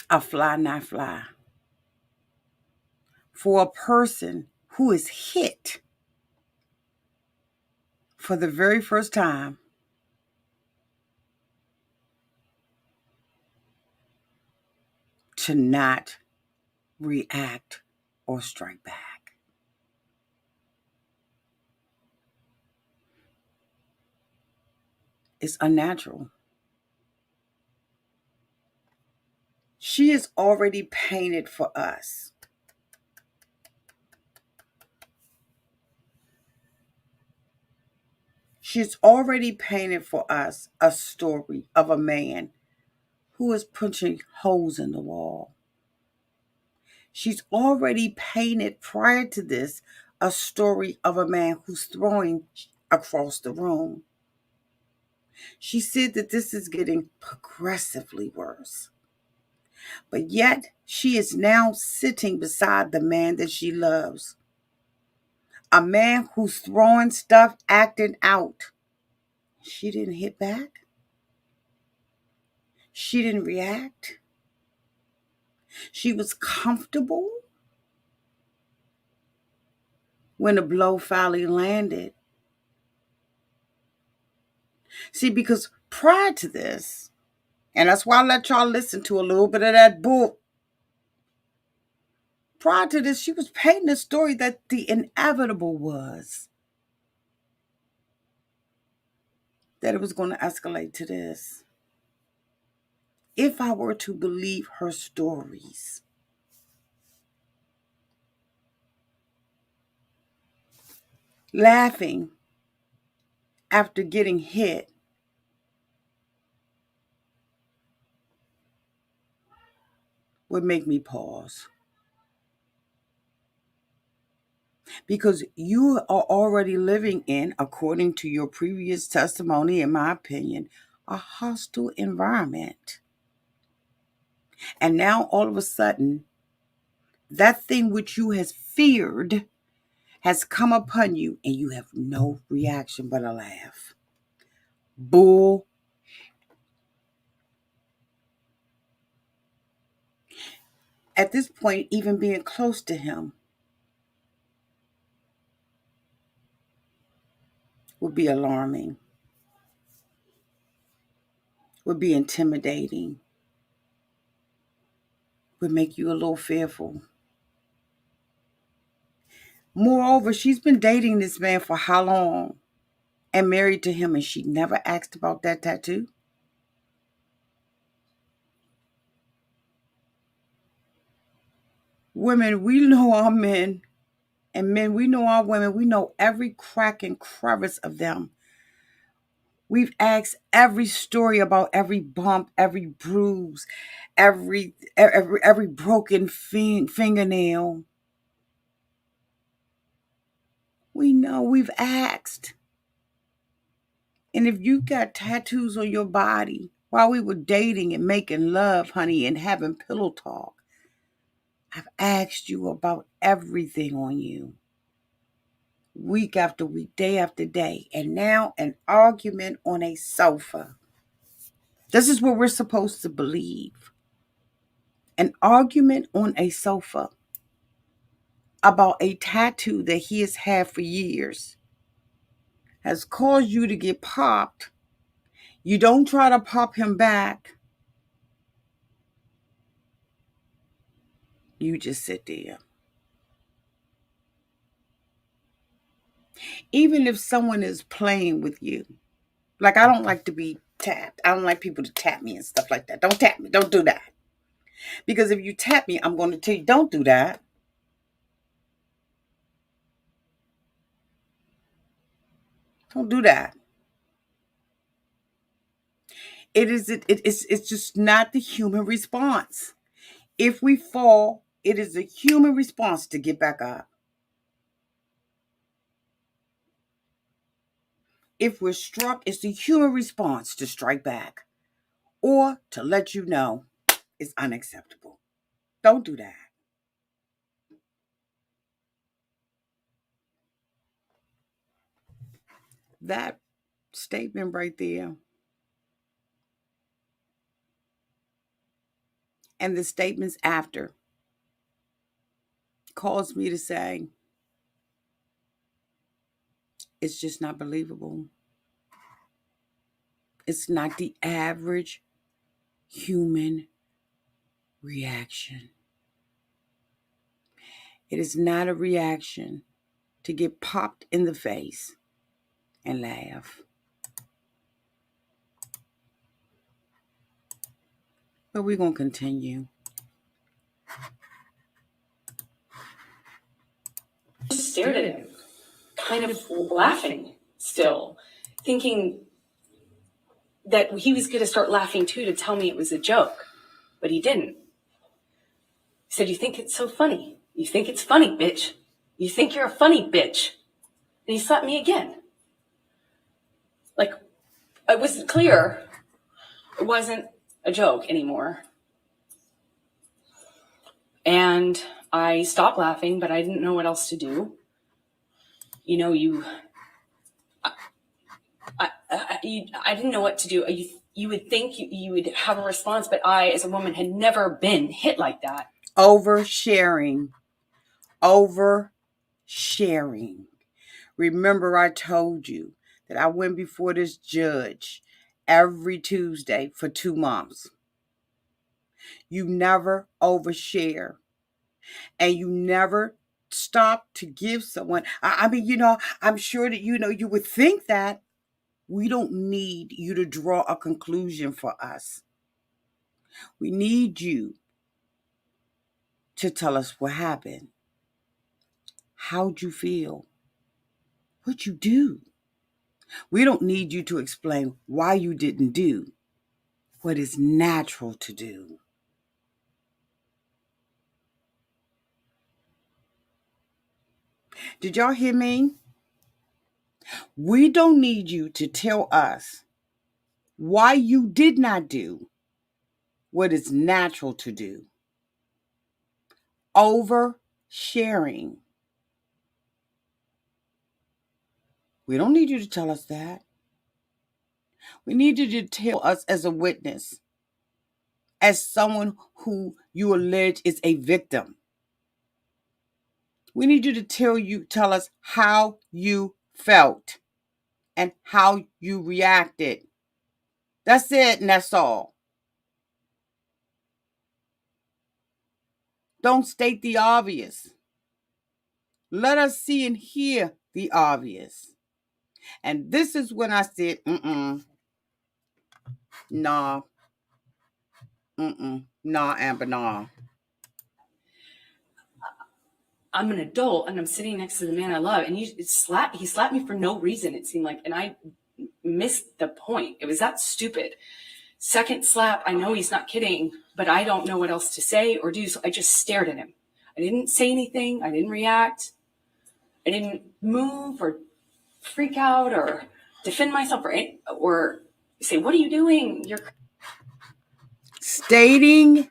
a fly not fly. For a person who is hit for the very first time, to not react or strike back. It's unnatural. She is already painted for us. She's already painted for us a story of a man who is punching holes in the wall. She's already painted prior to this a story of a man who's throwing across the room. She said that this is getting progressively worse. But yet she is now sitting beside the man that she loves. A man who's throwing stuff, acting out. She didn't hit back. She didn't react. She was comfortable when the blow finally landed. See, because prior to this, and that's why I let y'all listen to a little bit of that book. Prior to this, she was painting a story that the inevitable was that it was going to escalate to this. If I were to believe her stories, laughing after getting hit would make me pause. Because you are already living in, according to your previous testimony, in my opinion, a hostile environment. And now all of a sudden, that thing which you has feared has come upon you and you have no reaction but a laugh. Bull. At this point, even being close to him would be alarming, would be intimidating, would make you a little fearful. Moreover, she's been dating this man for how long and married to him, and she never asked about that tattoo? Women, we know our men And men, we know our women. We know every crack and crevice of them. We've asked every story about every bump, every bruise, every broken fingernail. We know, we've asked. And if you got tattoos on your body while we were dating and making love, honey, and having pillow talk, I've asked you about everything on you. Week after week, day after day. And now an argument on a sofa. This is what we're supposed to believe. An argument on a sofa about a tattoo that he has had for years has caused you to get popped. You don't try to pop him back. You just sit there. Even if someone is playing with you, like I don't like to be tapped. I don't like people to tap me and stuff like that. Don't tap me. Don't do that. Because if you tap me, I'm going to tell you, don't do that. Don't do that. It's just not the human response. If we fall, it is a human response to get back up. If we're struck, it's the human response to strike back or to let you know it's unacceptable. Don't do that. That statement right there and the statements after caused me to say, it's just not believable. It's not the average human reaction. It is not a reaction to get popped in the face and laugh. But we're going to continue. Just stared at him, kind of laughing still, thinking that he was going to start laughing too to tell me it was a joke, but he didn't. He said, "You think it's so funny? You think it's funny, bitch? You think you're a funny bitch?" And he slapped me again. Like, it was clear it wasn't a joke anymore. And I stopped laughing, but I didn't know what else to do. You know, I didn't know what to do. You would think you would have a response, but I, as a woman, had never been hit like that. Oversharing. Remember, I told you that I went before this judge every Tuesday for 2 months. You never overshare. And you never stop to give someone. I mean, I'm sure that, you would think that we don't need you to draw a conclusion for us. We need you to tell us what happened. How'd you feel? What'd you do? We don't need you to explain why you didn't do what is natural to do. Did y'all hear me? We don't need you to tell us why you did not do what is natural to do. Oversharing. We don't need you to tell us that. We need you to tell us as a witness, as someone who you allege is a victim. We need you to tell us how you felt and how you reacted. That's it, and that's all. Don't state the obvious. Let us see and hear the obvious. And this is when I said, nah, nah, Amber, nah. I'm an adult and I'm sitting next to the man I love, and he slapped me for no reason, it seemed like, and I missed the point. It was that stupid. Second slap, I know he's not kidding, but I don't know what else to say or do, so I just stared at him. I didn't say anything. I didn't react. I didn't move or freak out or defend myself or say, "What are you doing?" You're stating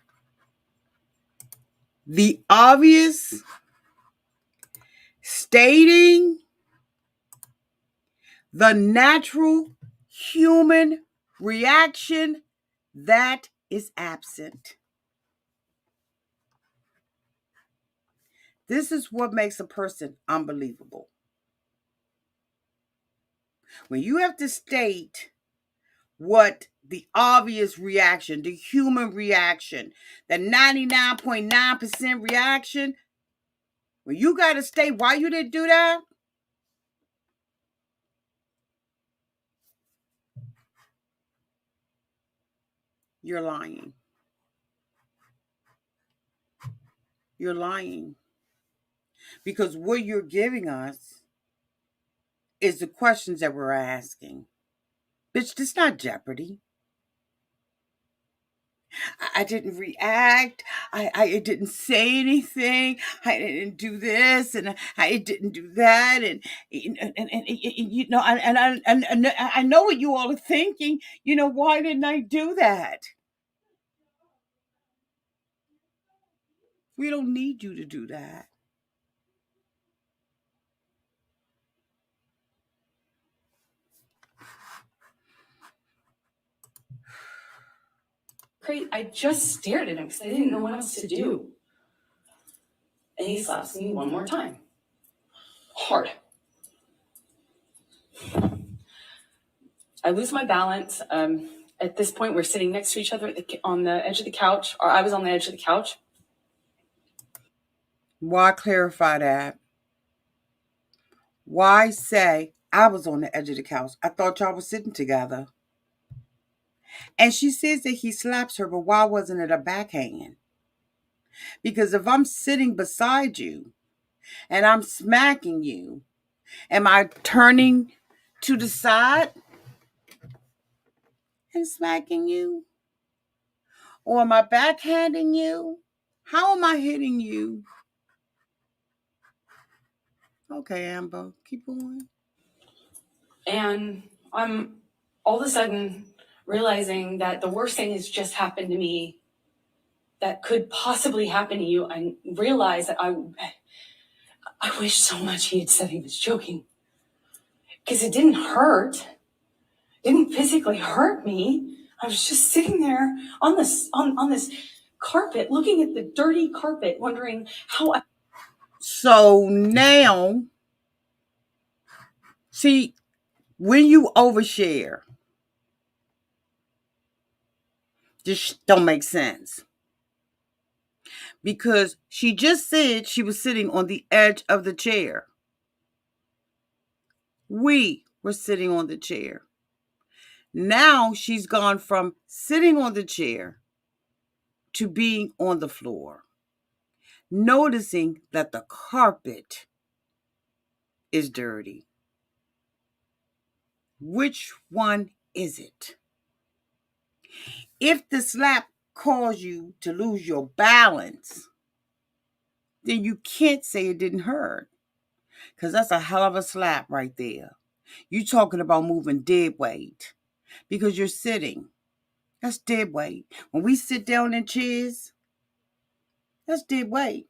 the obvious, stating the natural human reaction that is absent. This is what makes a person unbelievable. When you have to state what the obvious reaction, the human reaction, the 99.9% reaction, when you got to state why you didn't do that, you're lying. You're lying. Because what you're giving us is the questions that we're asking. Bitch, this is not Jeopardy. I didn't react. I didn't say anything. I didn't do this, and I didn't do that, and you know, and I know what you all are thinking. You know, why didn't I do that? We don't need you to do that. crazy. I just stared at him because I didn't know what else to do. And he slaps me one more time. Hard. I lose my balance. At this point, we're sitting next to each other on the edge of the couch, or I was on the edge of the couch. Why clarify that? Why say I was on the edge of the couch? I thought y'all were sitting together. And she says that he slaps her, but why wasn't it a backhand? Because if I'm sitting beside you and I'm smacking you, am I turning to the side and smacking you? Or am I backhanding you? How am I hitting you? Okay, Amber, keep going. And I'm all of a sudden realizing that the worst thing has just happened to me that could possibly happen to you. I realized that I wish so much he had said he was joking, because it didn't hurt. It didn't physically hurt me. I was just sitting there on this carpet, looking at the dirty carpet, wondering how So now, see, when you overshare, this don't make sense. Because she just said she was sitting on the edge of the chair. We were sitting on the chair. Now she's gone from sitting on the chair to being on the floor, noticing that the carpet is dirty. Which one is it? If the slap caused you to lose your balance, then you can't say it didn't hurt, because that's a hell of a slap right there. You talking about moving dead weight because you're sitting. That's dead weight. When we sit down in chairs, that's dead weight,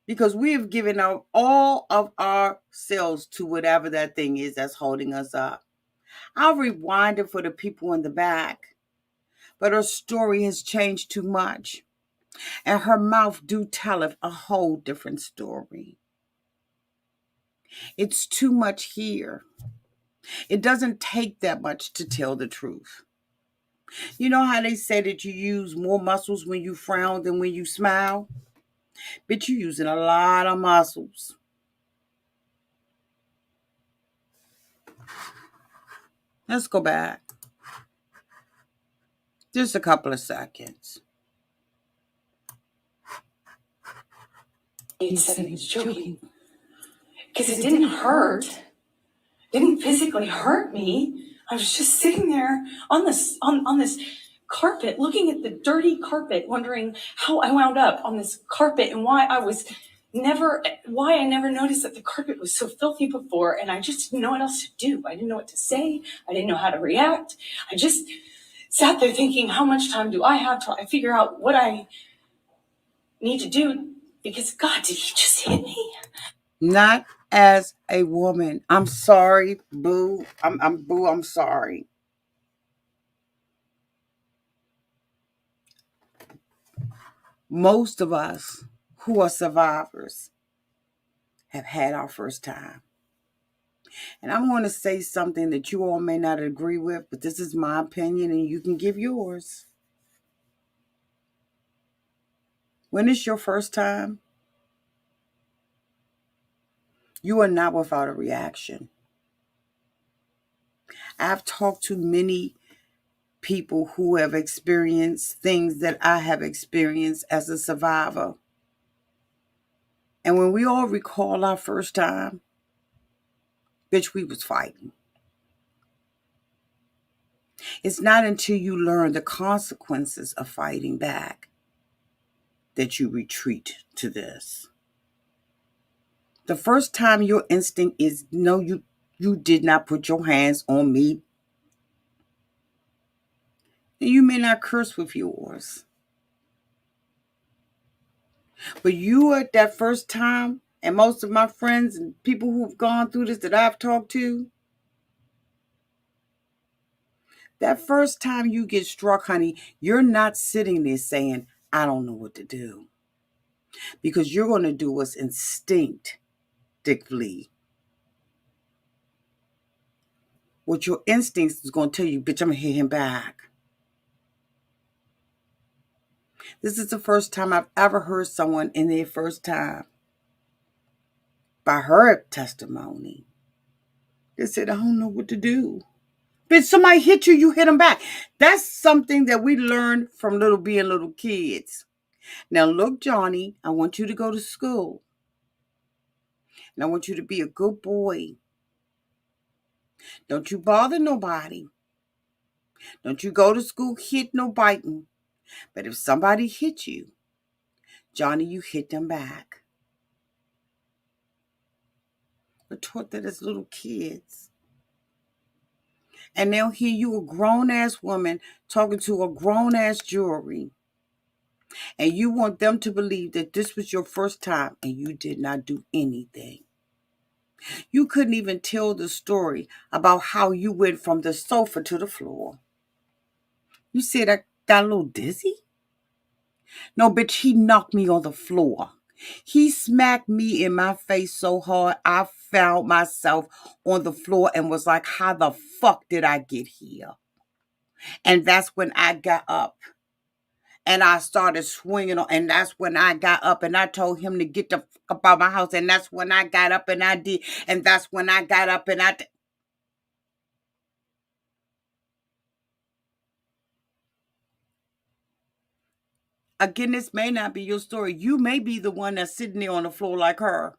because we have given out all of ourselves to whatever that thing is that's holding us up. I'll rewind it for the people in the back, but her story has changed too much, and her mouth do tell it a whole different story. It's too much here. It doesn't take that much to tell the truth. You know how they say that you use more muscles when you frown than when you smile? But you're using a lot of muscles. Let's go back. Just a couple of seconds. He had said he was joking. Because it didn't hurt. Didn't physically hurt me. I was just sitting there on this carpet, looking at the dirty carpet, wondering how I wound up on this carpet and why I never noticed that the carpet was so filthy before, and I just didn't know what else to do. I didn't know what to say. I didn't know how to react. I just sat there thinking, how much time do I have till I figure out what I need to do? Because God, did he just hit me? Not as a woman. I'm sorry, boo. I'm sorry. Most of us who are survivors have had our first time. And I'm going to say something that you all may not agree with, but this is my opinion and you can give yours. When it's your first time, you are not without a reaction. I've talked to many people who have experienced things that I have experienced as a survivor. And when we all recall our first time, bitch, we was fighting. It's not until you learn the consequences of fighting back that you retreat to this. The first time your instinct is, no, you did not put your hands on me. You may not curse with yours. But you at that first time, and most of my friends and people who've gone through this that I've talked to, that first time you get struck, honey, you're not sitting there saying, I don't know what to do. Because you're going to do what's instinctively. What your instincts is going to tell you, bitch, I'm going to hit him back. This is the first time I've ever heard someone in their first time, by her testimony, they said, I don't know what to do. Bitch, somebody hit you, you hit them back. That's something that we learned from being little kids. Now, look, Johnny, I want you to go to school. And I want you to be a good boy. Don't you bother nobody. Don't you go to school hit no biting. But if somebody hit you, Johnny, you hit them back. We're taught that as little kids. And they'll hear you, a grown-ass woman, talking to a grown-ass jury. And you want them to believe that this was your first time and you did not do anything. You couldn't even tell the story about how you went from the sofa to the floor. You said I got a little dizzy? No, bitch, he knocked me on the floor. He smacked me in my face so hard, I found myself on the floor and was like, how the fuck did I get here? And that's when I got up. And I started swinging on, and that's when I got up and I told him to get the fuck out of my house. And that's when I got up and I did. And that's when I got up and Again, this may not be your story. You may be the one that's sitting there on the floor like her.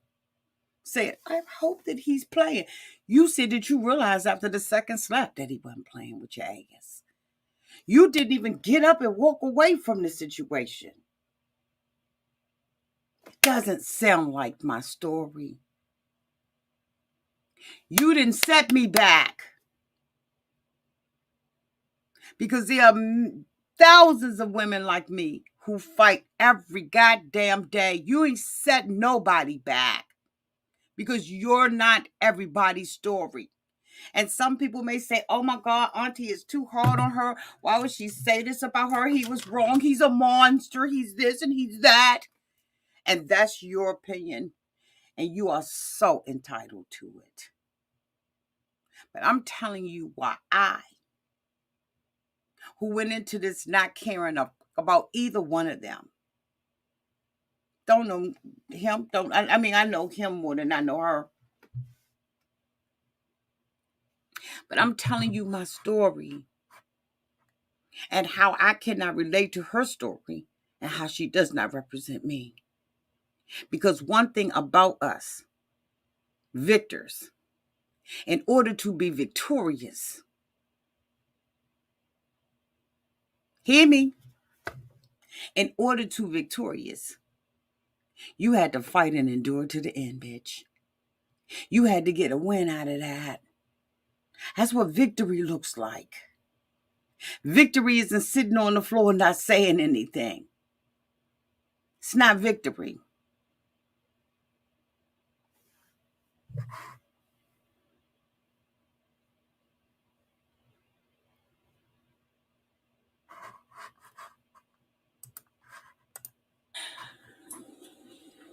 Said, I hope that he's playing. You said that you realized after the second slap that he wasn't playing with your ass. You didn't even get up and walk away from the situation. It doesn't sound like my story. You didn't set me back. Because there are thousands of women like me who fight every goddamn day. You ain't set nobody back. Because you're not everybody's story. And some people may say, oh my God, Auntie is too hard on her. Why would she say this about her? He was wrong. He's a monster. He's this and he's that. And that's your opinion. And you are so entitled to it. But I'm telling you why I, who went into this not caring about either one of them, don't know him. I know him more than I know her. But I'm telling you my story and how I cannot relate to her story and how she does not represent me. Because one thing about us, victors, in order to be victorious, hear me, in order to be victorious, you had to fight and endure to the end, bitch. You had to get a win out of that. That's what victory looks like. Victory isn't sitting on the floor and not saying anything. It's not victory.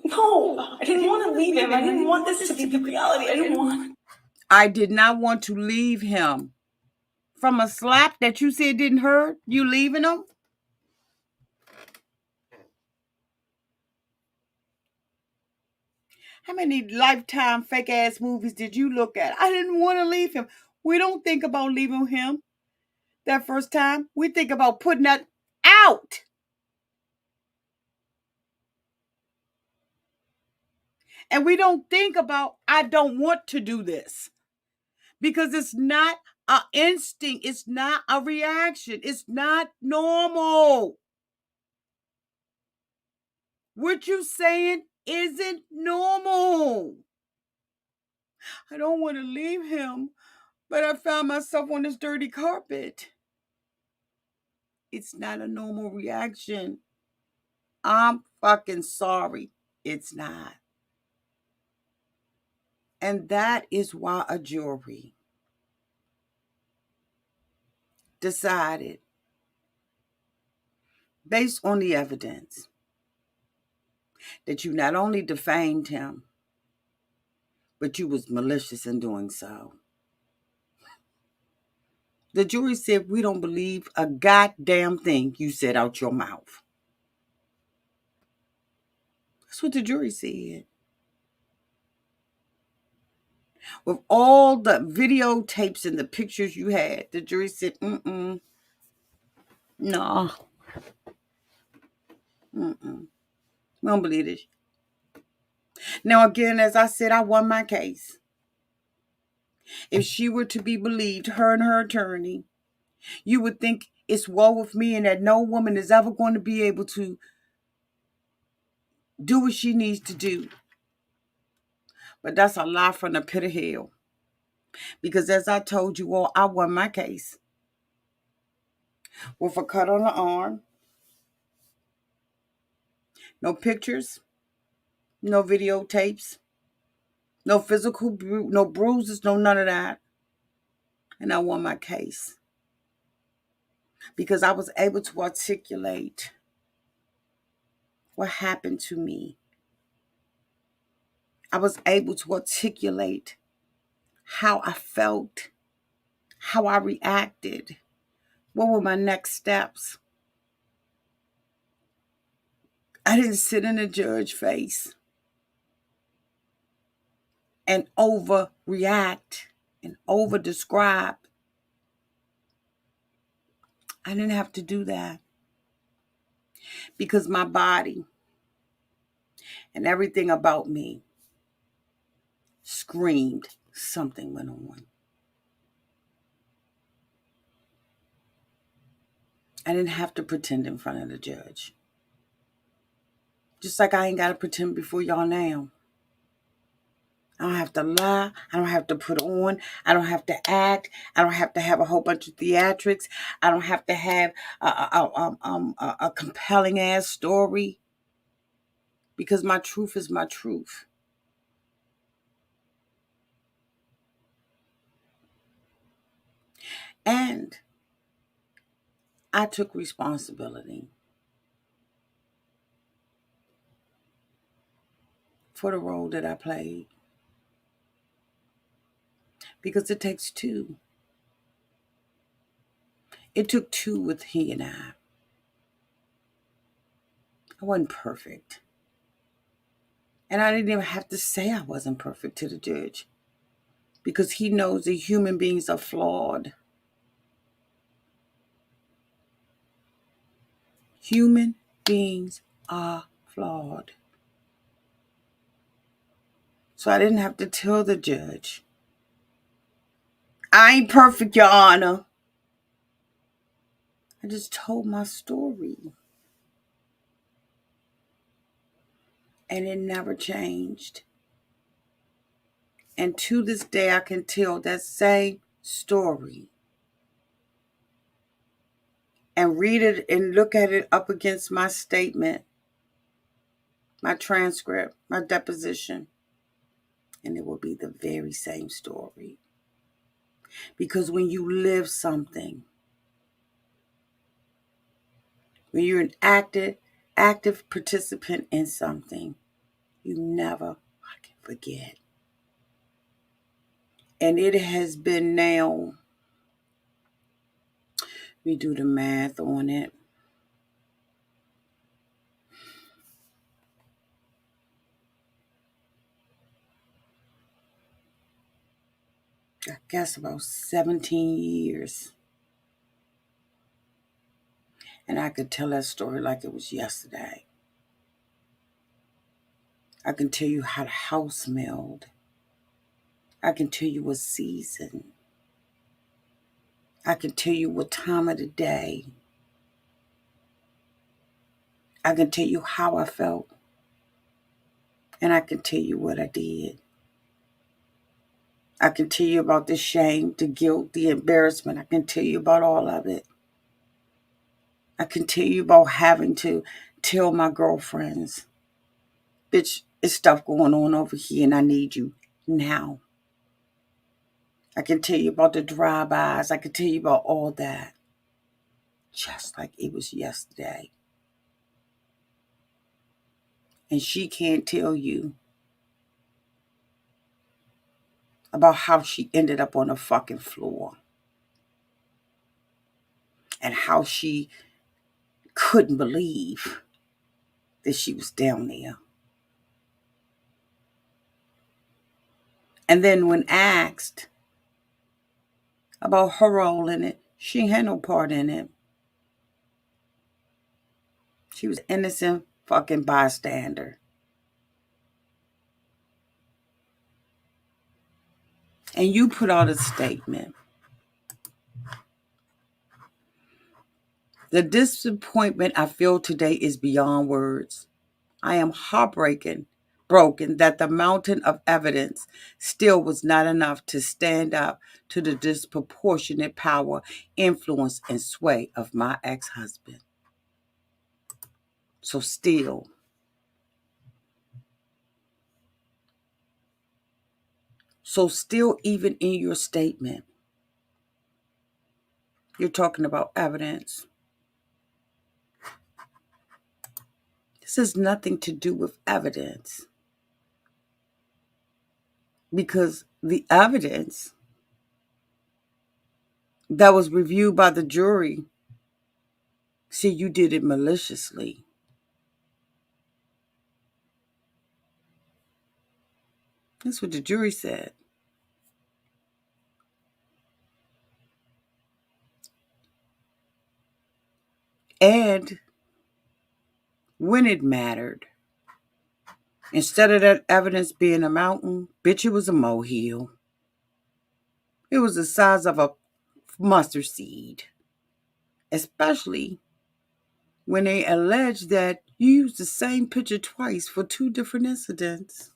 No, I didn't want to leave him. I didn't want this to be the reality. I did not want to leave him. From a slap that you said didn't hurt, you leaving him? How many Lifetime fake ass movies did you look at? I didn't want to leave him. We don't think about leaving him that first time. We think about putting that out. And we don't think about, I don't want to do this. Because it's not an instinct. It's not a reaction. It's not normal. What you saying isn't normal. I don't want to leave him, but I found myself on this dirty carpet. It's not a normal reaction. I'm fucking sorry. It's not. And that is why a jury decided, based on the evidence, that you not only defamed him, but you was malicious in doing so. The jury said, we don't believe a goddamn thing you said out your mouth. That's what the jury said. With all the videotapes and the pictures you had, the jury said, no. We don't believe this. Now, again, as I said, I won my case. If she were to be believed, her and her attorney, you would think it's woe with me and that no woman is ever going to be able to do what she needs to do. But that's a lie from the pit of hell. Because as I told you all, I won my case. With a cut on the arm. No pictures. No videotapes. No physical, no bruises, no none of that. And I won my case. Because I was able to articulate what happened to me. I was able to articulate how I felt, how I reacted, what were my next steps. I didn't sit in a judge's face and overreact and over-describe. I didn't have to do that because my body and everything about me screamed something went on. I didn't have to pretend in front of the judge. Just like I ain't got to pretend before y'all now. I don't have to lie. I don't have to put on. I don't have to act. I don't have to have a whole bunch of theatrics. I don't have to have a compelling ass story. Because my truth is my truth. And I took responsibility for the role that I played. Because it takes two. It took two with he and I. I wasn't perfect. And I didn't even have to say I wasn't perfect to the judge. Because he knows that human beings are flawed. Human beings are flawed. So I didn't have to tell the judge. I ain't perfect, Your Honor. I just told my story. And it never changed. And to this day, I can tell that same story and read it and look at it up against my statement, my transcript, my deposition, and it will be the very same story. Because when you live something, when you're an active participant in something, you never fucking forget. And it has been now, we do the math on it, I guess about 17 years. And I could tell that story like it was yesterday. I can tell you how the house smelled. I can tell you what season. I can tell you what time of the day. I can tell you how I felt. And I can tell you what I did. I can tell you about the shame, the guilt, the embarrassment. I can tell you about all of it. I can tell you about having to tell my girlfriends, bitch, it's stuff going on over here and I need you now. I can tell you about the drive-bys. I can tell you about all that. Just like it was yesterday. And she can't tell you about how she ended up on the fucking floor. And how she couldn't believe that she was down there. And then when asked about her role in it, she had no part in it. She was an innocent fucking bystander. And you put out a statement. The disappointment I feel today is beyond words. I am broken that the mountain of evidence still was not enough to stand up to the disproportionate power, influence, and sway of my ex-husband. So still even in your statement, you're talking about evidence. This has nothing to do with evidence. Because the evidence that was reviewed by the jury, see, you did it maliciously. That's what the jury said. And when it mattered, instead of that evidence being a mountain, bitch, it was a molehill. It was the size of a mustard seed. Especially when they alleged that you used the same picture twice for two different incidents.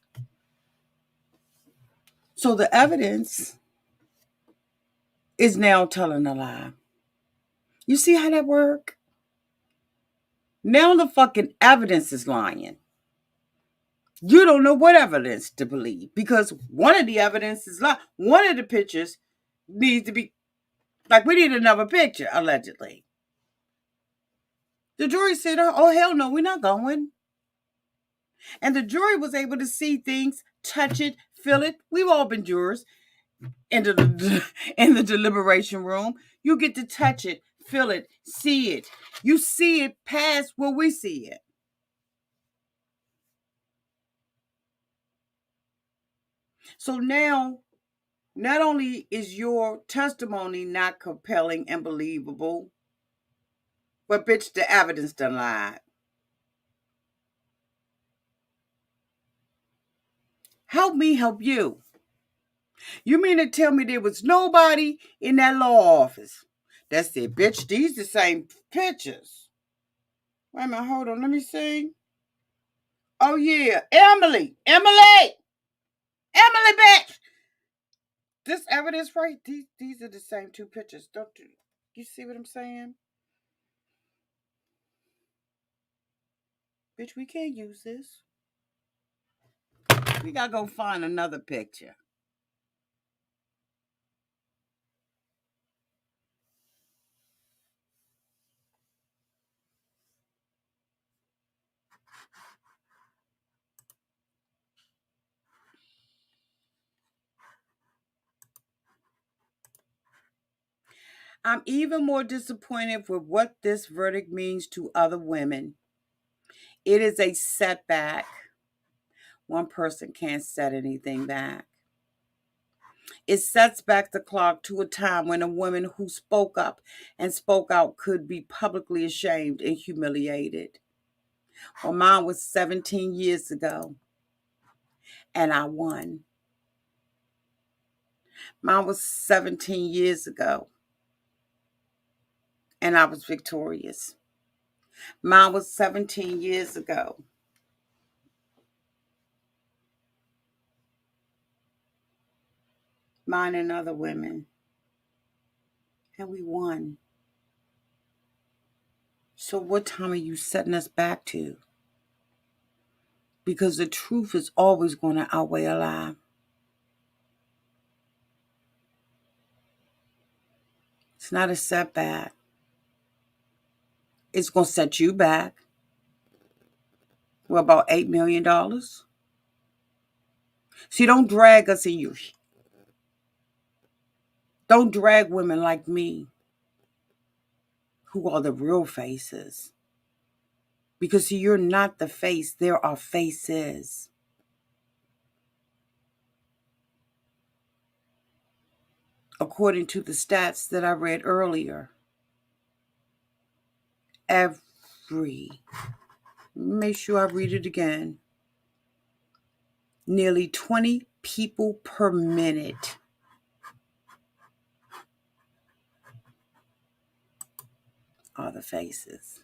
So the evidence is now telling a lie. You see how that works? Now the fucking evidence is lying. You don't know what evidence to believe because one of the evidence is lying. One of the pictures needs to be, like, we need another picture, allegedly. The jury said, oh, hell no, we're not going. And the jury was able to see things, touch it, feel it. We've all been jurors in the deliberation room. You get to touch it, feel it, see it. You see it past where we see it. So now, not only is your testimony not compelling and believable, but bitch, the evidence done lied. Help me help you. You mean to tell me there was nobody in that law office that said, bitch, these the same pictures? Wait a minute, hold on, let me see. Oh, yeah, Emily, bitch. This evidence, right? These are the same two pictures. Don't you see what I'm saying? Bitch, we can't use this. We gotta go find another picture. I'm even more disappointed with what this verdict means to other women. It is a setback. One person can't set anything back. It sets back the clock to a time when a woman who spoke up and spoke out could be publicly ashamed and humiliated. Well, mine was 17 years ago, and I won. Mine was 17 years ago, and I was victorious. Mine was 17 years ago. Mine and other women. And we won. So what time are you setting us back to? Because the truth is always going to outweigh a lie. It's not a setback. It's going to set you back. Well, about $8 million. See, don't drag us in your... Don't drag women like me, who are the real faces. Because see, you're not the face. There are faces. According to the stats that I read earlier, make sure I read it again, nearly 20 people per minute are the faces.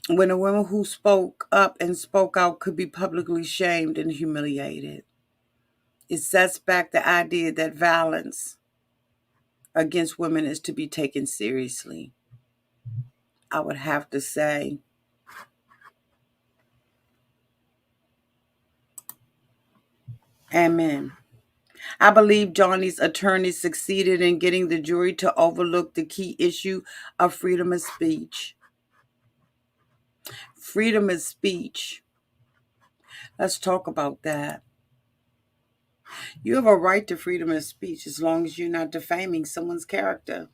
When a woman who spoke up and spoke out could be publicly shamed and humiliated, it sets back the idea that violence against women is to be taken seriously. I would have to say, amen. I believe Johnny's attorney succeeded in getting the jury to overlook the key issue of freedom of speech. Freedom of speech. Let's talk about that. You have a right to freedom of speech as long as you're not defaming someone's character.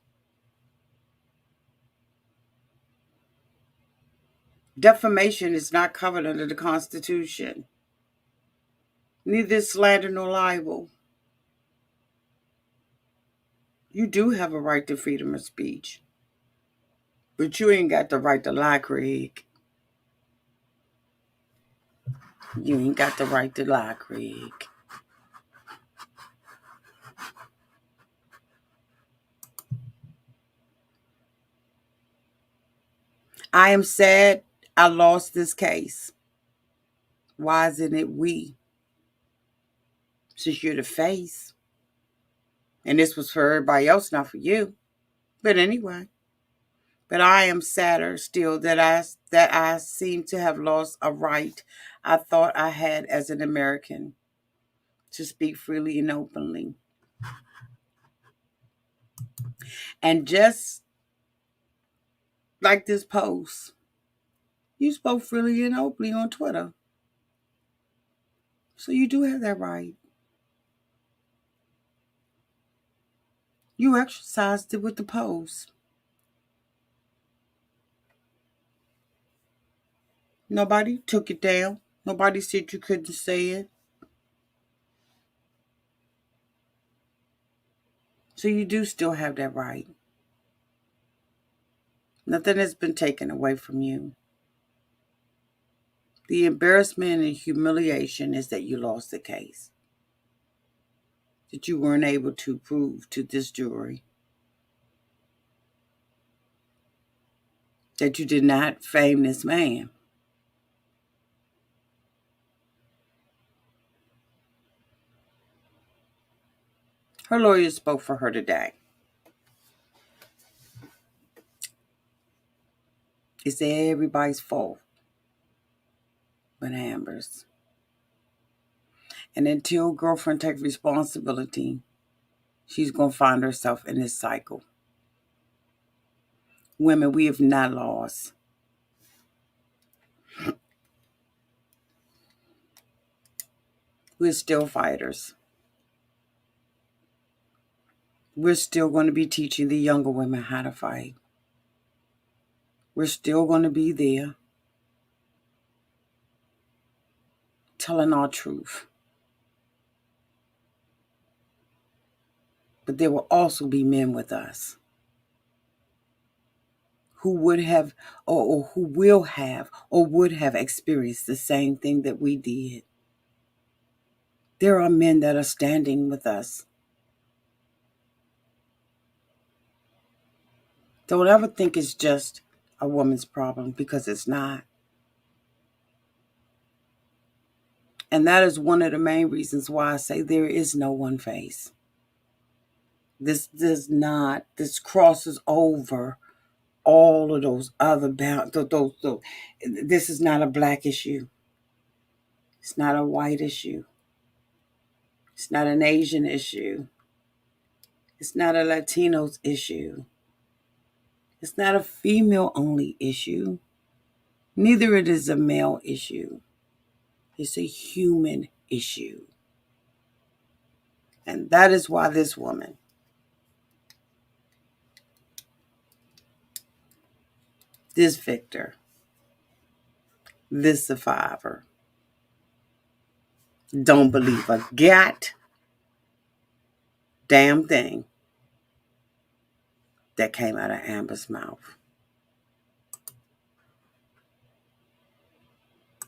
Defamation is not covered under the Constitution. Neither is slander nor libel. You do have a right to freedom of speech. But you ain't got the right to lie, Craig. You ain't got the right to lie, Craig. I am sad I lost this case. Why isn't it we? Since you're the face. And this was for everybody else, not for you. But anyway. But I am sadder still that I seem to have lost a right I thought I had as an American to speak freely and openly. And just like this post, you spoke freely and openly on Twitter. So you do have that right. You exercised it with the post. Nobody took it down. Nobody said you couldn't say it. So you do still have that right. Nothing has been taken away from you. The embarrassment and humiliation is that you lost the case, that you weren't able to prove to this jury that you did not fame this man. Her lawyer spoke for her today. It's everybody's fault but Amber's. And until girlfriend takes responsibility, she's going to find herself in this cycle. Women, we have not lost. We're still fighters. We're still going to be teaching the younger women how to fight. We're still going to be there telling our truth. But there will also be men with us who would have or who will have or would have experienced the same thing that we did. There are men that are standing with us. Don't ever think it's just a woman's problem, because it's not. And that is one of the main reasons why I say there is no one face. This crosses over all of those other this is not a black issue. It's not a white issue. It's not an Asian issue. It's not a Latinos issue. It's not a female-only issue. Neither it is a male issue. It's a human issue. And that is why this woman, this victor, this survivor, don't believe a damn thing that came out of Amber's mouth.